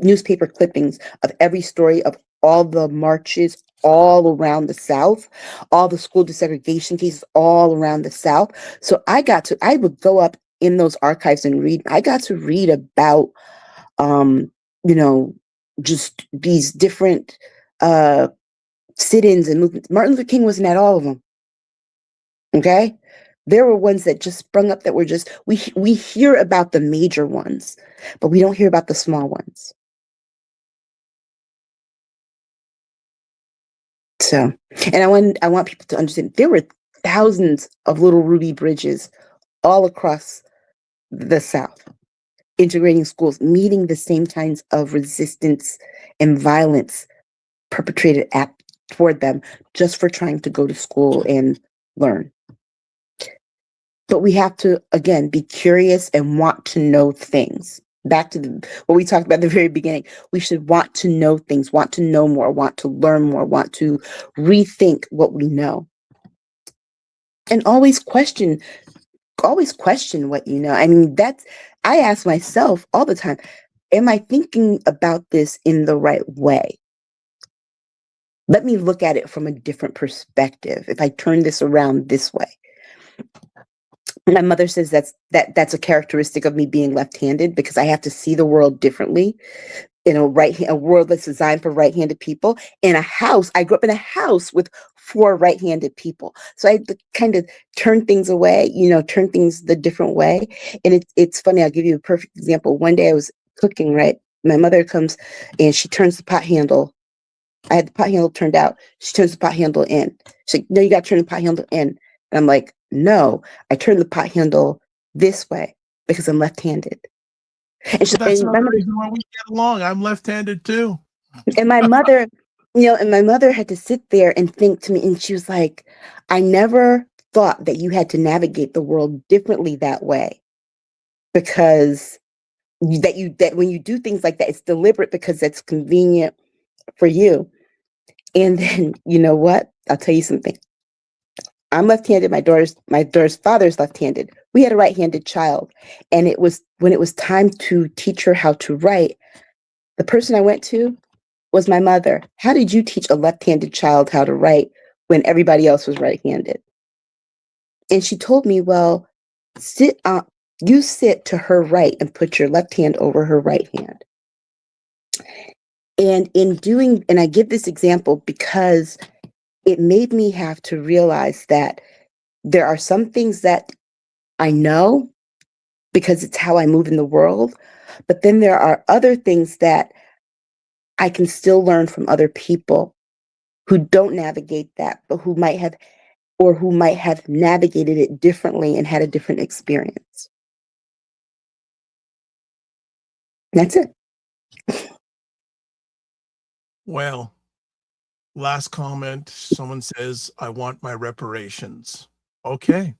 newspaper clippings of every story of all the marches all around the South, all the school desegregation cases all around the South. So I would go up in those archives and read. I got to read about, just these different sit-ins and movements. Martin Luther King wasn't at all of them. Okay? There were ones that just sprung up that were just, we hear about the major ones, but we don't hear about the small ones. So, and I want people to understand there were thousands of little Ruby Bridges all across the South, integrating schools, meeting the same kinds of resistance and violence perpetrated toward them just for trying to go to school and learn. But we have to, again, be curious and want to know things. Back to what we talked about at the very beginning. We should want to know things, want to know more, want to learn more, want to rethink what we know. And always question what you know. I mean, I ask myself all the time, am I thinking about this in the right way? Let me look at it from a different perspective. If I turn this around this way. My mother says that's a characteristic of me being left-handed, because I have to see the world differently in a world that's designed for right-handed people. In a house, I grew up in a house with 4 right-handed people. So I had to kind of turn things away, turn things the different way. And it's funny, I'll give you a perfect example. One day I was cooking, right? My mother comes and she turns the pot handle. I had the pot handle turned out. She turns the pot handle in. She's like, no, you got to turn the pot handle in. And I'm like, no, I turn the pot handle this way because I'm left-handed. And Well, that's another reason why we get along. I'm left-handed too. And my mother, had to sit there and think to me, and she was like, I never thought that you had to navigate the world differently that way, because that when you do things like that, it's deliberate because it's convenient for you. And then, you know what? I'll tell you something. I'm left-handed. My daughter's father's left-handed. We had a right-handed child. And when it was time to teach her how to write, the person I went to was my mother. How did you teach a left-handed child how to write when everybody else was right-handed? And she told me, well, you sit to her right and put your left hand over her right hand. And I give this example because it made me have to realize that there are some things that I know because it's how I move in the world, but then there are other things that I can still learn from other people who don't navigate that, but who might have navigated it differently and had a different experience. That's it. Well, last comment. Someone says, I want my reparations. Okay.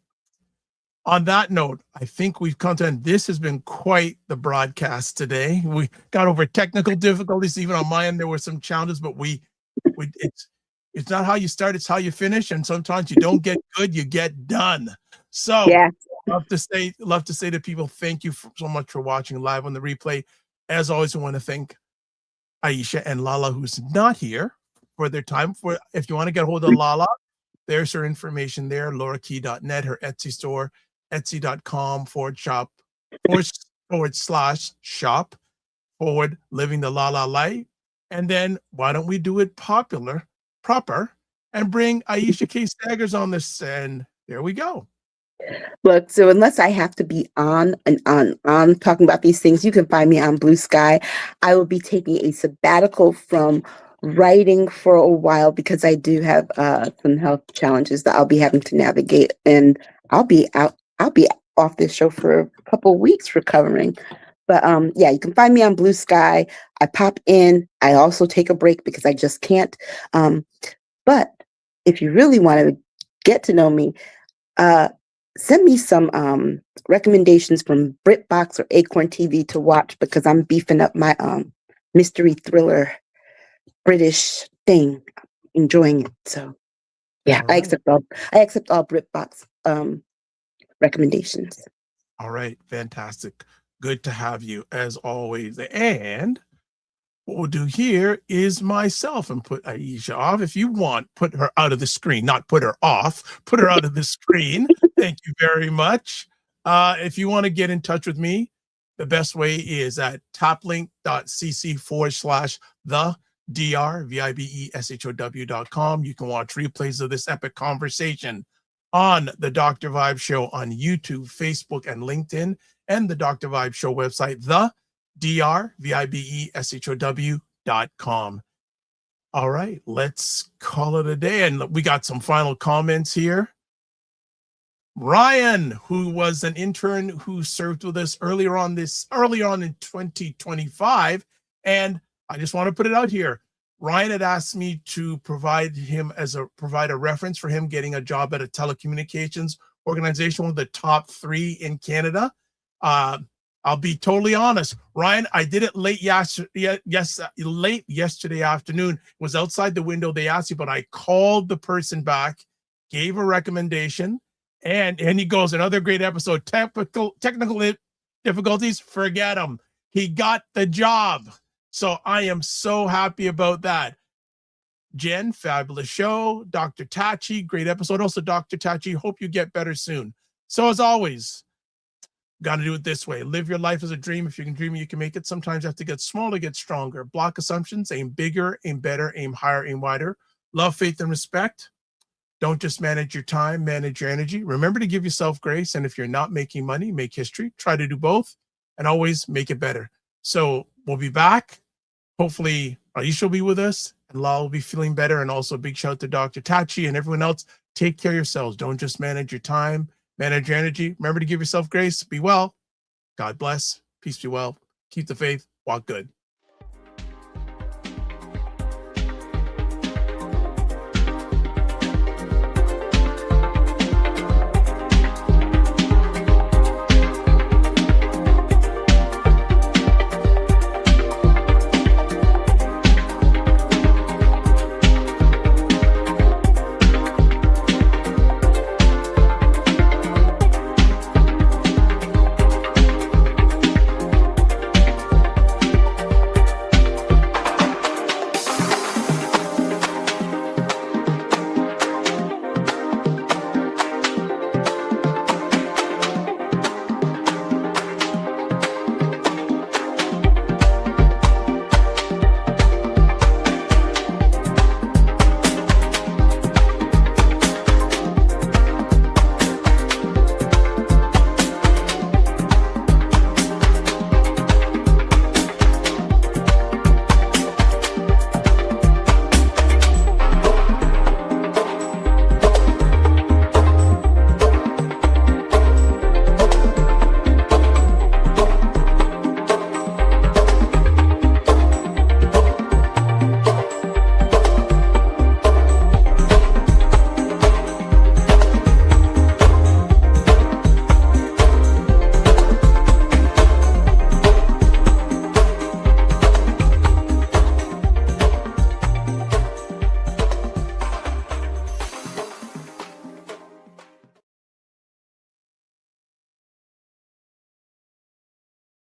On that note, I think we've come to end. This has been quite the broadcast today. We got over technical difficulties. Even on my end, there were some challenges, but it's not how you start, it's how you finish. And sometimes you don't get good, you get done. So Yeah. love to say to people, thank you so much for watching live on the replay. As always, I want to thank Aisha and Lala, who's not here, for their time. If you want to get a hold of Lala, there's her information there, laurakey.net, her Etsy store, etsy.com/shop living the Lala life. And then why don't we do it proper and bring Aisha K. Staggers on this, and there we go. Look, so unless I have to be on talking about these things, you can find me on Blue Sky. I will be taking a sabbatical from writing for a while because I do have some health challenges that I'll be having to navigate, and I'll be off this show for a couple weeks recovering. But yeah, you can find me on Blue Sky. I pop in. I also take a break because I just can't. But if you really want to get to know me, send me some recommendations from BritBox or Acorn TV to watch, because I'm beefing up my mystery thriller British thing, enjoying it. So yeah, All right. I accept all BritBox recommendations. All right. Fantastic. Good to have you as always. And what we'll do here is myself and put Aisha off. If you want, put her out of the screen, not put her off, put her out of the screen. Thank you very much. If you want to get in touch with me, the best way is at taplink.cc/the-dr-vibeshow.com. You can watch replays of this epic conversation on the Dr. Vibe Show on YouTube, Facebook, and LinkedIn, and the Dr. Vibe Show website, the-dr-vibeshow.com. All right, let's call it a day. And we got some final comments here. Ryan, who was an intern who served with us early on in 2025, and I just want to put it out here. Ryan had asked me to provide a reference for him getting a job at a telecommunications organization, one of the top 3 in Canada. I'll be totally honest, Ryan, I did it late yesterday afternoon. It was outside the window. They asked you, but I called the person back, gave a recommendation, and he goes, another great episode. Technical difficulties, forget them. He got the job. So I am so happy about that. Jen, fabulous show. Dr. Tachi, great episode. Also, Dr. Tachi, hope you get better soon. So as always, got to do it this way. Live your life as a dream. If you can dream it, you can make it. Sometimes you have to get smaller to get stronger. Block assumptions, aim bigger, aim better, aim higher, aim wider. Love, faith, and respect. Don't just manage your time, manage your energy. Remember to give yourself grace. And if you're not making money, make history. Try to do both and always make it better. So we'll be back. Hopefully, Aisha will be with us and Lal will be feeling better. And also a big shout out to Dr. Tachi and everyone else. Take care of yourselves. Don't just manage your time, manage your energy. Remember to give yourself grace. Be well. God bless. Peace be well. Keep the faith. Walk good.